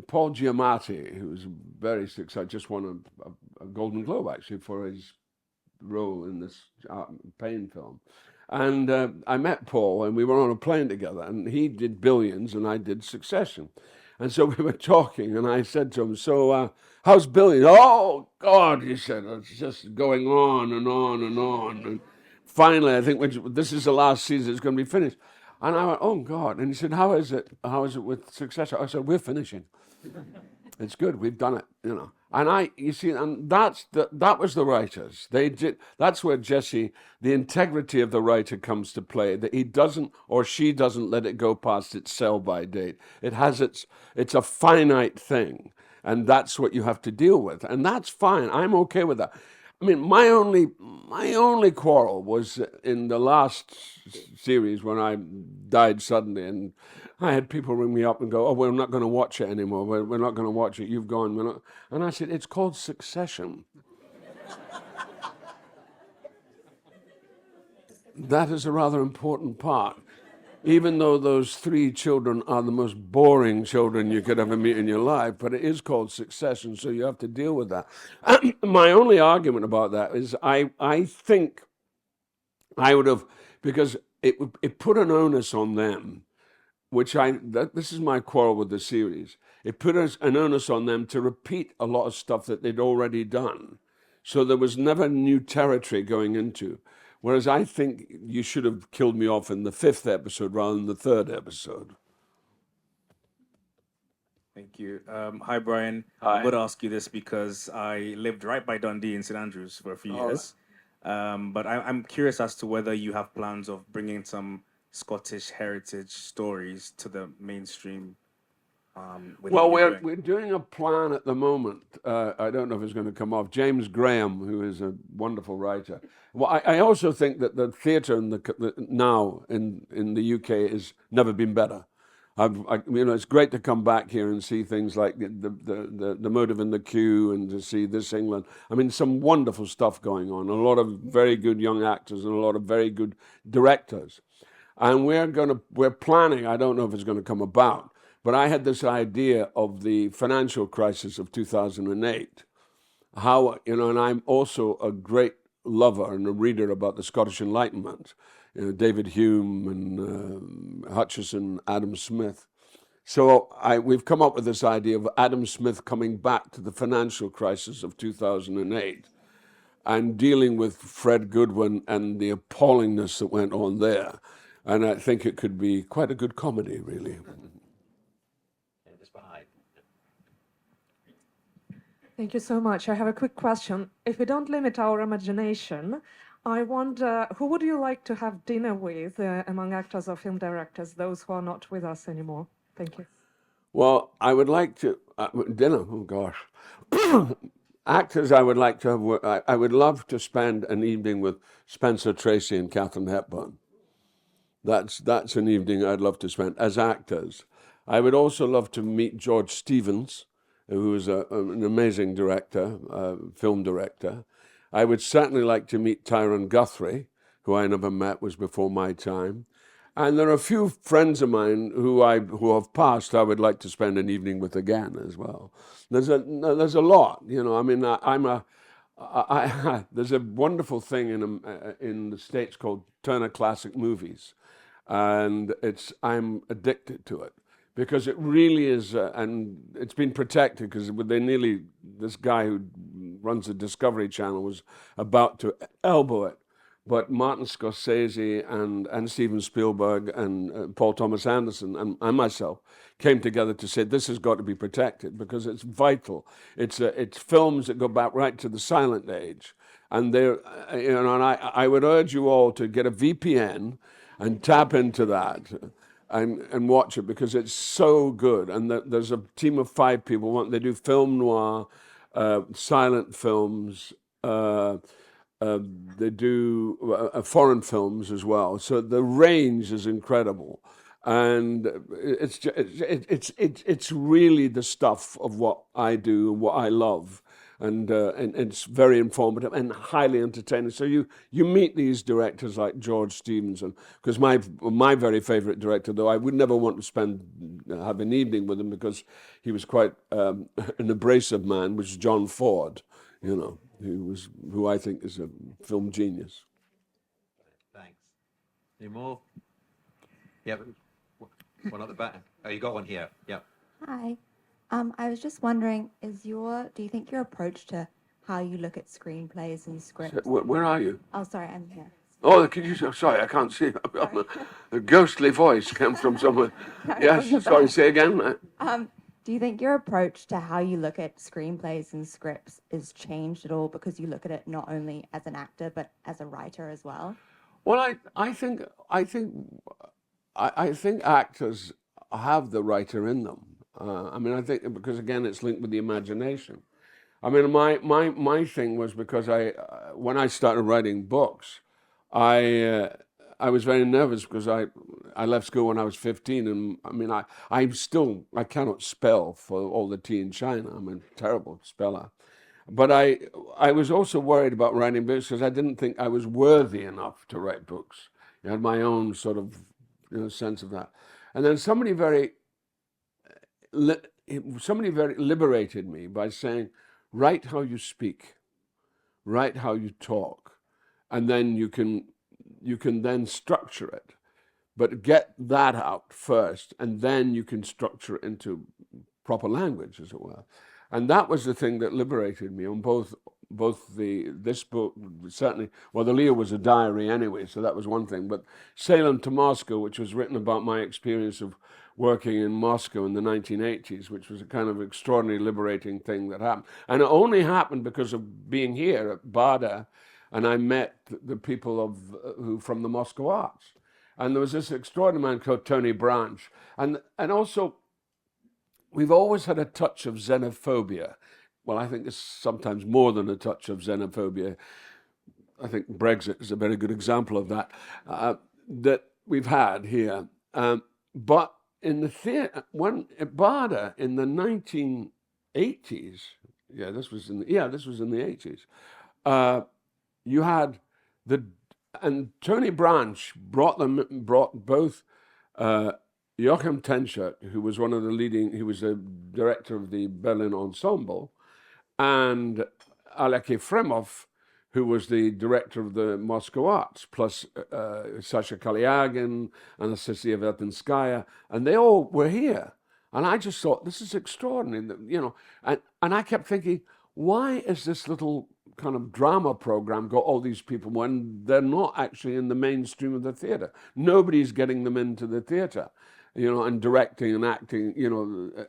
Paul Giamatti, who's very successful, just won a Golden Globe actually for his role in this Pain film. And I met Paul and we were on a plane together and he did Billions and I did Succession. And so we were talking and I said to him, so how's Billions? Oh, God, he said, it's just going on and on and on. And finally, I think this is the last season, it's going to be finished. And I went, oh, God. And he said, how is it with Succession? I said, we're finishing. It's good. We've done it, And you see, and that was the writers. They did. That's where Jesse, the integrity of the writer comes to play. That he doesn't or she doesn't let it go past its sell-by date. It's a finite thing, and that's what you have to deal with, and that's fine. I'm okay with that. I mean, my only quarrel was in the last series when I died suddenly, and I had people ring me up and go, "Oh, we're not going to watch it anymore. We're not going to watch it. You've gone." We're not. And I said, "It's called Succession." That is a rather important part. Even though those 3 children are the most boring children you could ever meet in your life, but it is called Succession, so you have to deal with that. My only argument about that is I think I would have, because it put an onus on them, this is my quarrel with the series. It put an onus on them to repeat a lot of stuff that they'd already done. So there was never new territory going into. Whereas I think you should have killed me off in the 5th episode rather than the 3rd episode. Thank you. Hi, Brian. Hi. I'm going to ask you this because I lived right by Dundee in St. Andrews for a few years. But I'm curious as to whether you have plans of bringing some Scottish heritage stories to the mainstream. Well, we're doing a plan at the moment. I don't know if it's going to come off. James Graham, who is a wonderful writer. Well, I also think that the theatre now in the UK has never been better. It's great to come back here and see things like the Motive in the Queue and to see This England. I mean, some wonderful stuff going on. A lot of very good young actors and a lot of very good directors. And we're planning. I don't know if it's going to come about. But I had this idea of the financial crisis of 2008, and I'm also a great lover and a reader about the Scottish Enlightenment, David Hume and Hutchison, Adam Smith. So we've come up with this idea of Adam Smith coming back to the financial crisis of 2008 and dealing with Fred Goodwin and the appallingness that went on there. And I think it could be quite a good comedy, really. Thank you so much. I have a quick question. If we don't limit our imagination, I wonder, who would you like to have dinner with among actors or film directors, those who are not with us anymore? Thank you. Well, I would like to, dinner, oh gosh. Actors I would like to have, I would love to spend an evening with Spencer Tracy and Katharine Hepburn. That's an evening I'd love to spend as actors. I would also love to meet George Stevens, who is an amazing director, film director. I would certainly like to meet Tyrone Guthrie, who I never met, was before my time. And there are a few friends of mine who have passed I would like to spend an evening with again as well. There's a lot, I mean, there's a wonderful thing in the States called Turner Classic Movies, and I'm addicted to it. Because it really is, and it's been protected because this guy who runs the Discovery Channel was about to elbow it. But Martin Scorsese and Steven Spielberg and Paul Thomas Anderson and myself came together to say this has got to be protected because it's vital. It's films that go back right to the silent age. And I would urge you all to get a VPN and tap into that. And watch it because it's so good. And there's a team of 5 people. They do film noir silent films. They do foreign films as well. So the range is incredible, and it's really the stuff of what I do and what I love, and it's very informative and highly entertaining. So you meet these directors like George Stevenson, because my very favorite director, though I would never want to have an evening with him because he was quite an abrasive man, was John Ford, who I think is a film genius. Thanks. Any more? Yeah, one at the back. Oh, you got one here. Yeah. Hi. I was just wondering, do you think your approach to how you look at screenplays and scripts? Where are you? Oh, sorry, I'm here. Oh, sorry, I can't see. A ghostly voice came from somewhere. Yes, sorry, say again. Do you think your approach to how you look at screenplays and scripts is changed at all because you look at it not only as an actor but as a writer as well? Well, I think actors have the writer in them. I think because again, it's linked with the imagination. I mean, my thing was because when I started writing books, I was very nervous because I left school when I was 15, and I mean I cannot spell for all the tea in China. I'm a terrible speller, but I was also worried about writing books because I didn't think I was worthy enough to write books. I had my own sort of sense of that, and then somebody very liberated me by saying, write how you speak, write how you talk, and then you can then structure it, but get that out first, and then you can structure it into proper language, as it were. And that was the thing that liberated me on both this book, certainly. Well, the Leo was a diary anyway, so that was one thing. But Salem to Moscow, which was written about my experience of working in Moscow in the 1980s, which was a kind of extraordinary liberating thing that happened. And it only happened because of being here at BADA, and I met the people who from the Moscow Arts. And there was this extraordinary man called Tony Branch. And also, we've always had a touch of xenophobia. Well, I think it's sometimes more than a touch of xenophobia. I think Brexit is a very good example of that, that we've had here. But in the theatre, at BADA in the 1980s, this was in the 80s, you had and Tony Branch brought both Joachim Tenschert, who was he was the director of the Berlin Ensemble, and Alexei Fremov, who was the director of the Moscow Arts, plus Sasha Kalyagin, Anastasia Vertinskaya, and they all were here. And I just thought, this is extraordinary, and I kept thinking, why is this little kind of drama program got all these people when they're not actually in the mainstream of the theatre? Nobody's getting them into the theatre, and directing and acting,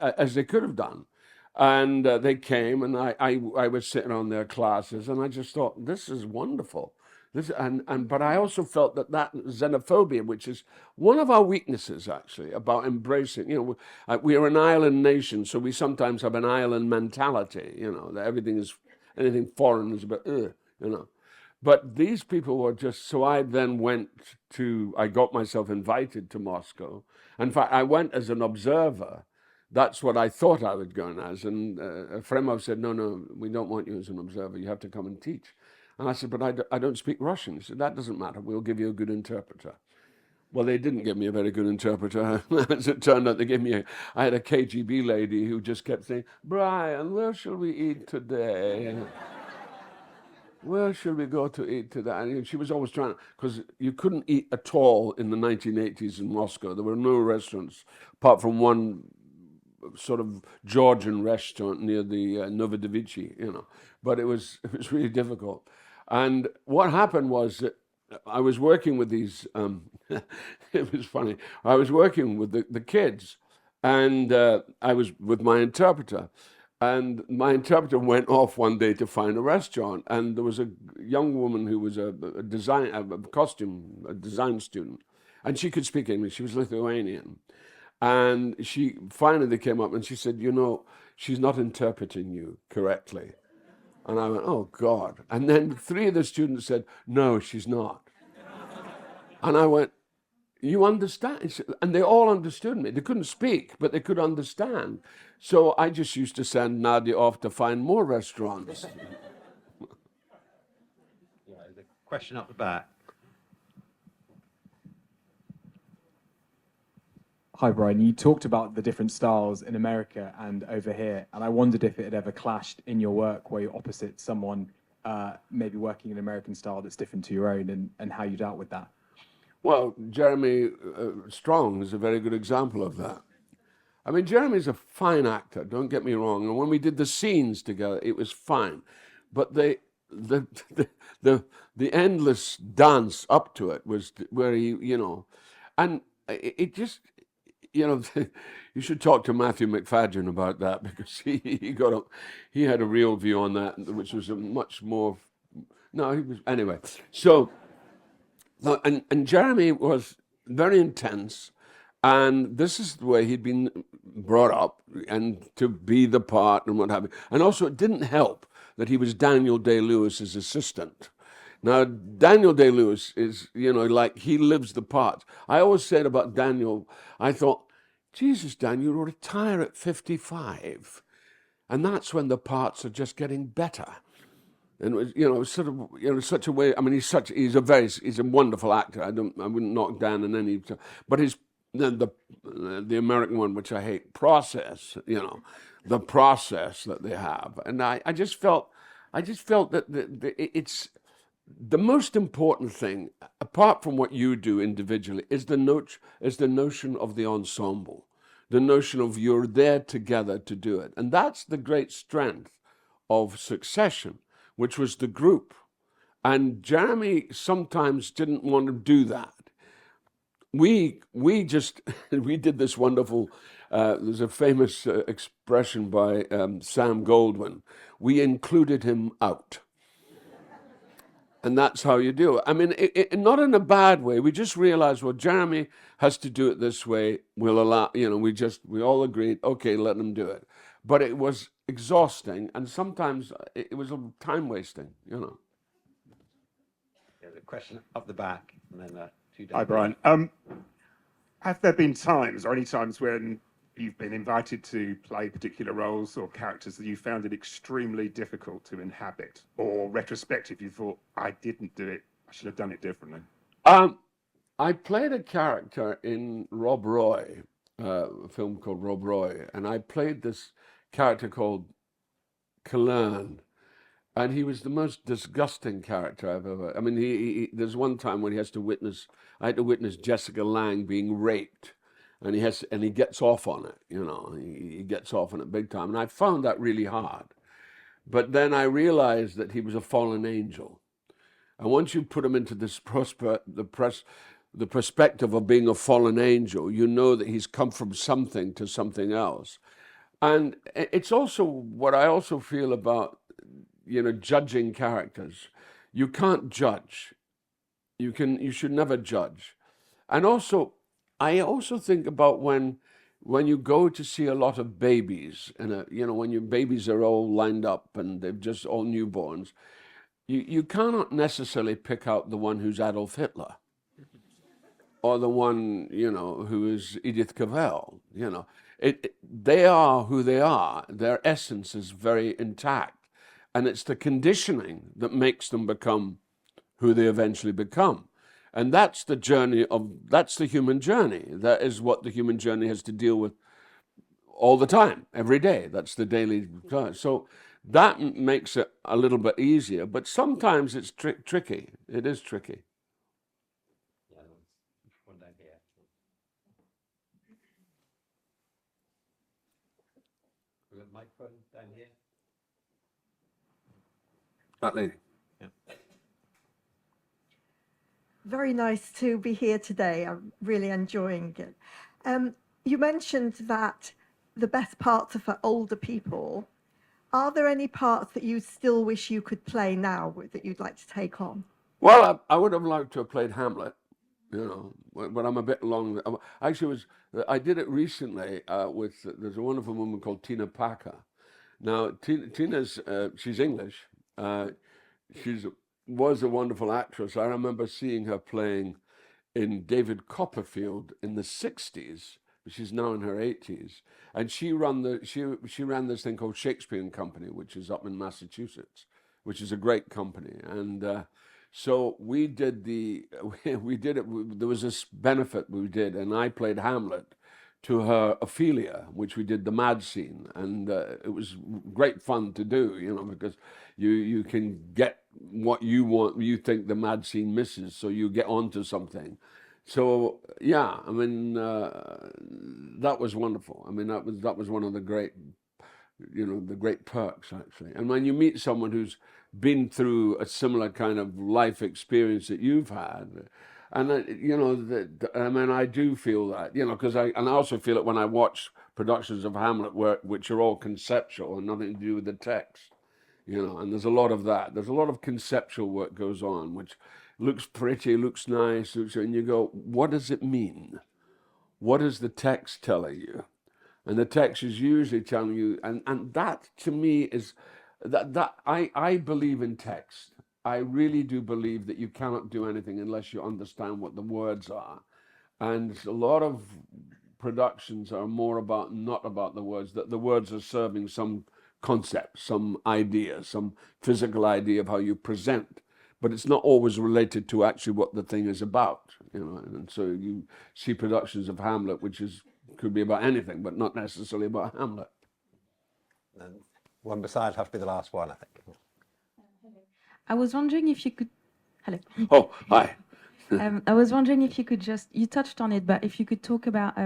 as they could have done. And they came, and I was sitting on their classes, and I just thought, this is wonderful. But I also felt that xenophobia, which is one of our weaknesses, actually, about embracing, we are an island nation, so we sometimes have an island mentality, that anything foreign is a bit, But these people were just, so I then I got myself invited to Moscow. In fact, I went as an observer. That's what I thought I was going as. And Fremov said, no, we don't want you as an observer. You have to come and teach. And I said, but I don't speak Russian. He said, that doesn't matter. We'll give you a good interpreter. Well, they didn't give me a very good interpreter. As it turned out, I had a KGB lady who just kept saying, Brian, where shall we eat today? Where should we go to eat today? And she was always trying, because you couldn't eat at all in the 1980s in Moscow. There were no restaurants, apart from one sort of Georgian restaurant near the Novodevichy, But it was really difficult. And what happened was that I was working with these, it was funny, I was working with the kids, and I was with my interpreter. And my interpreter went off one day to find a restaurant, and there was a young woman who was a design student, and she could speak English. She was Lithuanian. And she finally came up and she said, she's not interpreting you correctly. And I went, oh God. And then 3 of the students said, no, she's not. And I went, you understand? And they all understood me. They couldn't speak, but they could understand. So I just used to send Nadia off to find more restaurants. The question up the back. Hi, Brian. You talked about the different styles in America and over here, and I wondered if it had ever clashed in your work where you're opposite someone maybe working an American style that's different to your own, and how you dealt with that. Well, Jeremy Strong is a very good example of that. I mean, Jeremy's a fine actor, don't get me wrong, and when we did the scenes together, it was fine. But the endless dance up to it was where he, you know, and it just, you know, you should talk to Matthew McFadden about that, because he had a real view on that, which was a much more, no, he was, anyway. So, and Jeremy was very intense, and this is the way he'd been brought up, and to be the part and what have you. And also it didn't help that he was Daniel Day-Lewis's assistant. Now, Daniel Day-Lewis is, you know, like, he lives the part. I always said about Daniel, I thought, Jesus, Dan, you'll retire at 55. And that's when the parts are just getting better. And, it was, you know, sort of, you know, such a way, I mean, he's a wonderful actor. I wouldn't knock Dan in any, but the American one, which I hate, Process, you know, the process that they have. And I just felt that it's, the most important thing, apart from what you do individually, is the notion of the ensemble, the notion of you're there together to do it. And that's the great strength of Succession, which was the group. And Jeremy sometimes didn't want to do that. We just, we did this wonderful, there's a famous expression by Sam Goldwyn, we included him out. And that's how you do it. I mean, not in a bad way. We just realized, well, Jeremy has to do it this way. We'll allow, you know, we all agreed, okay, let him do it. But it was exhausting, and sometimes it was time wasting, you know. Yeah, the question up the back, and then two down. Hi, Brian. Have there been times, or any times, when you've been invited to play particular roles or characters that you found it extremely difficult to inhabit, or retrospective, you thought, I didn't do it, I should have done it differently? I played a character in Rob Roy, a film called Rob Roy, and I played this character called Clare, and he was the most disgusting character I've ever. I mean, there's one time when I had to witness Jessica Lange being raped. And he gets off on it, you know, he gets off on it big time. And I found that really hard. But then I realized that he was a fallen angel. And once you put him into this the perspective of being a fallen angel, you know that he's come from something to something else. And it's also what I also feel about, you know, judging characters. You can't judge. You should never judge. And also, I also think about when you go to see a lot of babies, and you know, when your babies are all lined up and they're just all newborns, you cannot necessarily pick out the one who's Adolf Hitler, or the one, you know, who is Edith Cavell. You know, they are who they are. Their essence is very intact, and it's the conditioning that makes them become who they eventually become. And that's the human journey. That is what the human journey has to deal with all the time, every day. That's the daily. So that makes it a little bit easier, but sometimes it's tricky. It is tricky. Yeah, one down here. We've got a microphone down here. That lady. Very nice to be here today. I'm really enjoying it. You mentioned that the best parts are for older people. Are there any parts that you still wish you could play now that you'd like to take on? Well, I would have liked to have played Hamlet, you know, but I'm a bit long. Actually, I did it recently there's a wonderful woman called Tina Packer, Now, Tina's, she's English. She's was a wonderful actress. I remember seeing her playing in David Copperfield in the 60s. She's now in her 80s. And she ran this thing called Shakespeare and Company, which is up in Massachusetts, which is a great company. And so we did we did it, there was this benefit we did, and I played Hamlet to her Ophelia, which we did the mad scene. And it was great fun to do, you know, because you can get what you want, you think the mad scene misses, so you get onto something. So yeah, I mean, that was wonderful. I mean, that was one of the great, you know, the great perks actually. And when you meet someone who's been through a similar kind of life experience that you've had, and you know, I mean, I do feel that, you know, because I also feel it when I watch productions of Hamlet which are all conceptual and nothing to do with the text, you know. And there's a lot of that. There's a lot of conceptual work goes on, which looks pretty, looks nice, and you go, what does it mean? What is the text telling you? And the text is usually telling you, and that to me is that I believe in text. I really do believe that you cannot do anything unless you understand what the words are. And a lot of productions are more not about the words, that the words are serving some concept, some idea, some physical idea of how you present. But it's not always related to actually what the thing is about, you know. And so you see productions of Hamlet, which could be about anything, but not necessarily about Hamlet. And one beside have to be the last one, I think. I was wondering if you could. Hello. Oh, hi. I was wondering if you could you touched on it, but if you could talk about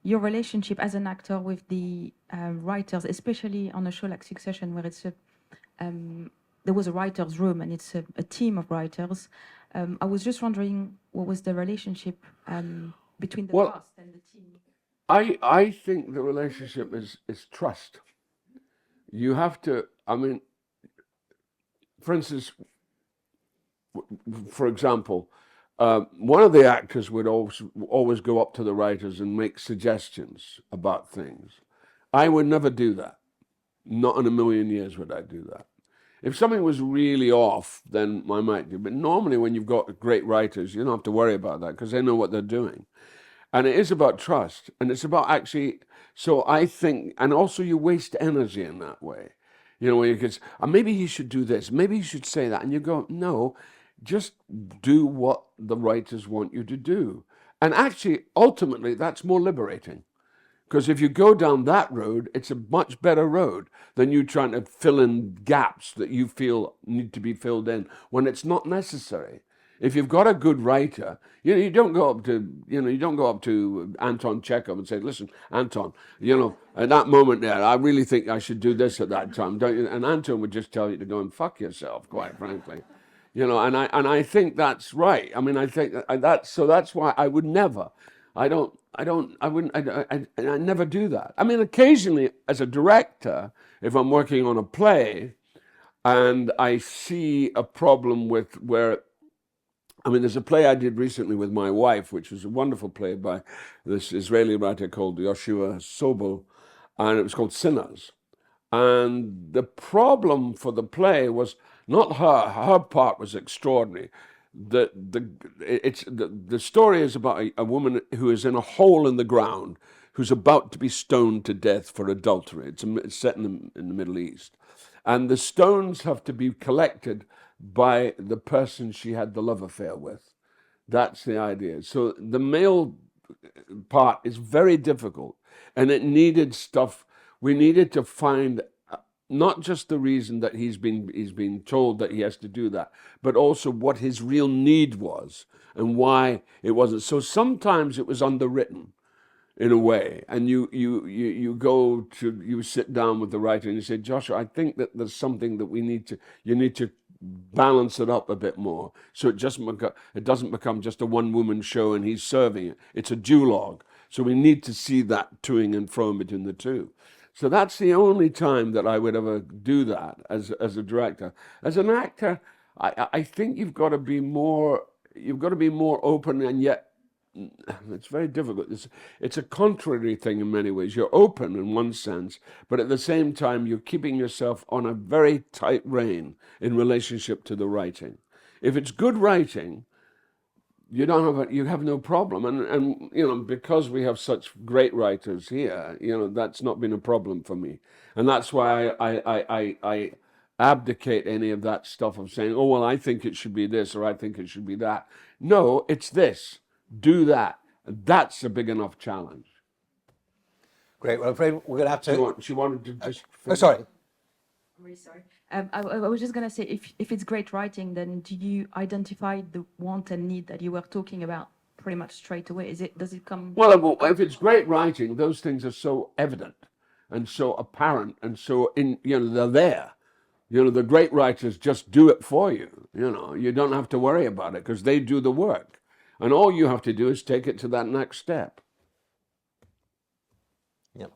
your relationship as an actor with the writers, especially on a show like Succession, where it's there was a writer's room and it's a team of writers. I was just wondering what was the relationship between the cast and the team? I think the relationship is trust. You have to, I mean, for instance, for example, one of the actors would always go up to the writers and make suggestions about things. I would never do that. Not in a million years would I do that. If something was really off, then I might do. But normally when you've got great writers, you don't have to worry about that because they know what they're doing. And it is about trust. And it's about actually, so I think, and also you waste energy in that way. You know, where you can say, maybe he should do this, maybe he should say that. And you go, no, just do what the writers want you to do. And actually, ultimately, that's more liberating. Because if you go down that road, it's a much better road than you trying to fill in gaps that you feel need to be filled in when it's not necessary. If you've got a good writer, you know, you don't go up to Anton Chekhov and say, listen, Anton, you know, at that moment there, I really think I should do this at that time, don't you? And Anton would just tell you to go and fuck yourself, quite frankly. You know, and I think that's right. I mean, I think so that's why I would never, I never do that. I mean, occasionally as a director, if I'm working on a play and I see a problem with there's a play I did recently with my wife, which was a wonderful play by this Israeli writer called Yoshua Sobel, and it was called Sinners. And the problem for the play was not her part was extraordinary. The story is about a woman who is in a hole in the ground, who's about to be stoned to death for adultery. It's set in the Middle East. And the stones have to be collected by the person she had the love affair with. That's the idea. So the male part is very difficult, and it needed stuff. We needed to find not just the reason that he's been told that he has to do that, but also what his real need was and why it wasn't. So sometimes it was underwritten in a way, and you sit down with the writer and you say, Joshua, I think that there's something that you need to balance it up a bit more, so it doesn't become just a one-woman show and he's serving it. It's a duologue, so we need to see that toing and froing between the two. So that's the only time that I would ever do that as a director. As an actor, I think you've got to be more open and yet it's very difficult. It's a contrary thing in many ways. You're open in one sense, but at the same time, you're keeping yourself on a very tight rein in relationship to the writing. If it's good writing, you have no problem, and because we have such great writers here, that's not been a problem for me, and that's why I abdicate any of that stuff of saying, oh well, I think it should be this or I think it should be that. No, it's this. Do that. That's a big enough challenge. Great. Well, I'm afraid we're going to have to. She wanted to just. Oh, sorry. I'm really sorry. I was just going to say, if it's great writing, then do you identify the want and need that you were talking about pretty much straight away? Does it come? Well, if it's great writing, those things are so evident and so apparent and so they're there. The great writers just do it for you. You don't have to worry about it because they do the work. And all you have to do is take it to that next step. Yep.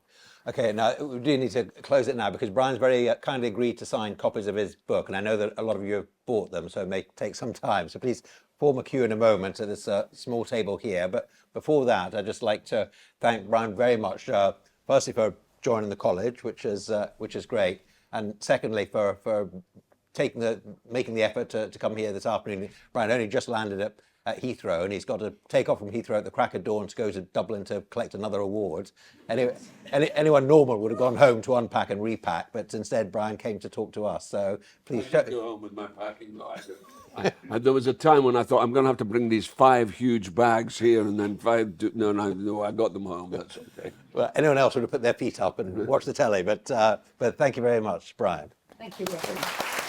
Okay, now we do need to close it now because Brian's very kindly agreed to sign copies of his book, and I know that a lot of you have bought them, so it may take some time. So please form a queue in a moment at this small table here. But before that, I'd just like to thank Brian very much, firstly for joining the college, which is great, and secondly for making the effort to come here this afternoon. Brian only just landed at Heathrow, and he's got to take off from Heathrow at the crack of dawn to go to Dublin to collect another award. Anyway, anyone normal would have gone home to unpack and repack, but instead Brian came to talk to us. So please I did go home with my packing bag. There was a time when I thought I'm going to have to bring these 5 huge bags here and then 5. No, I got them home. That's okay. Well, anyone else would have put their feet up and watched the telly, but thank you very much, Brian. Thank you, Robert.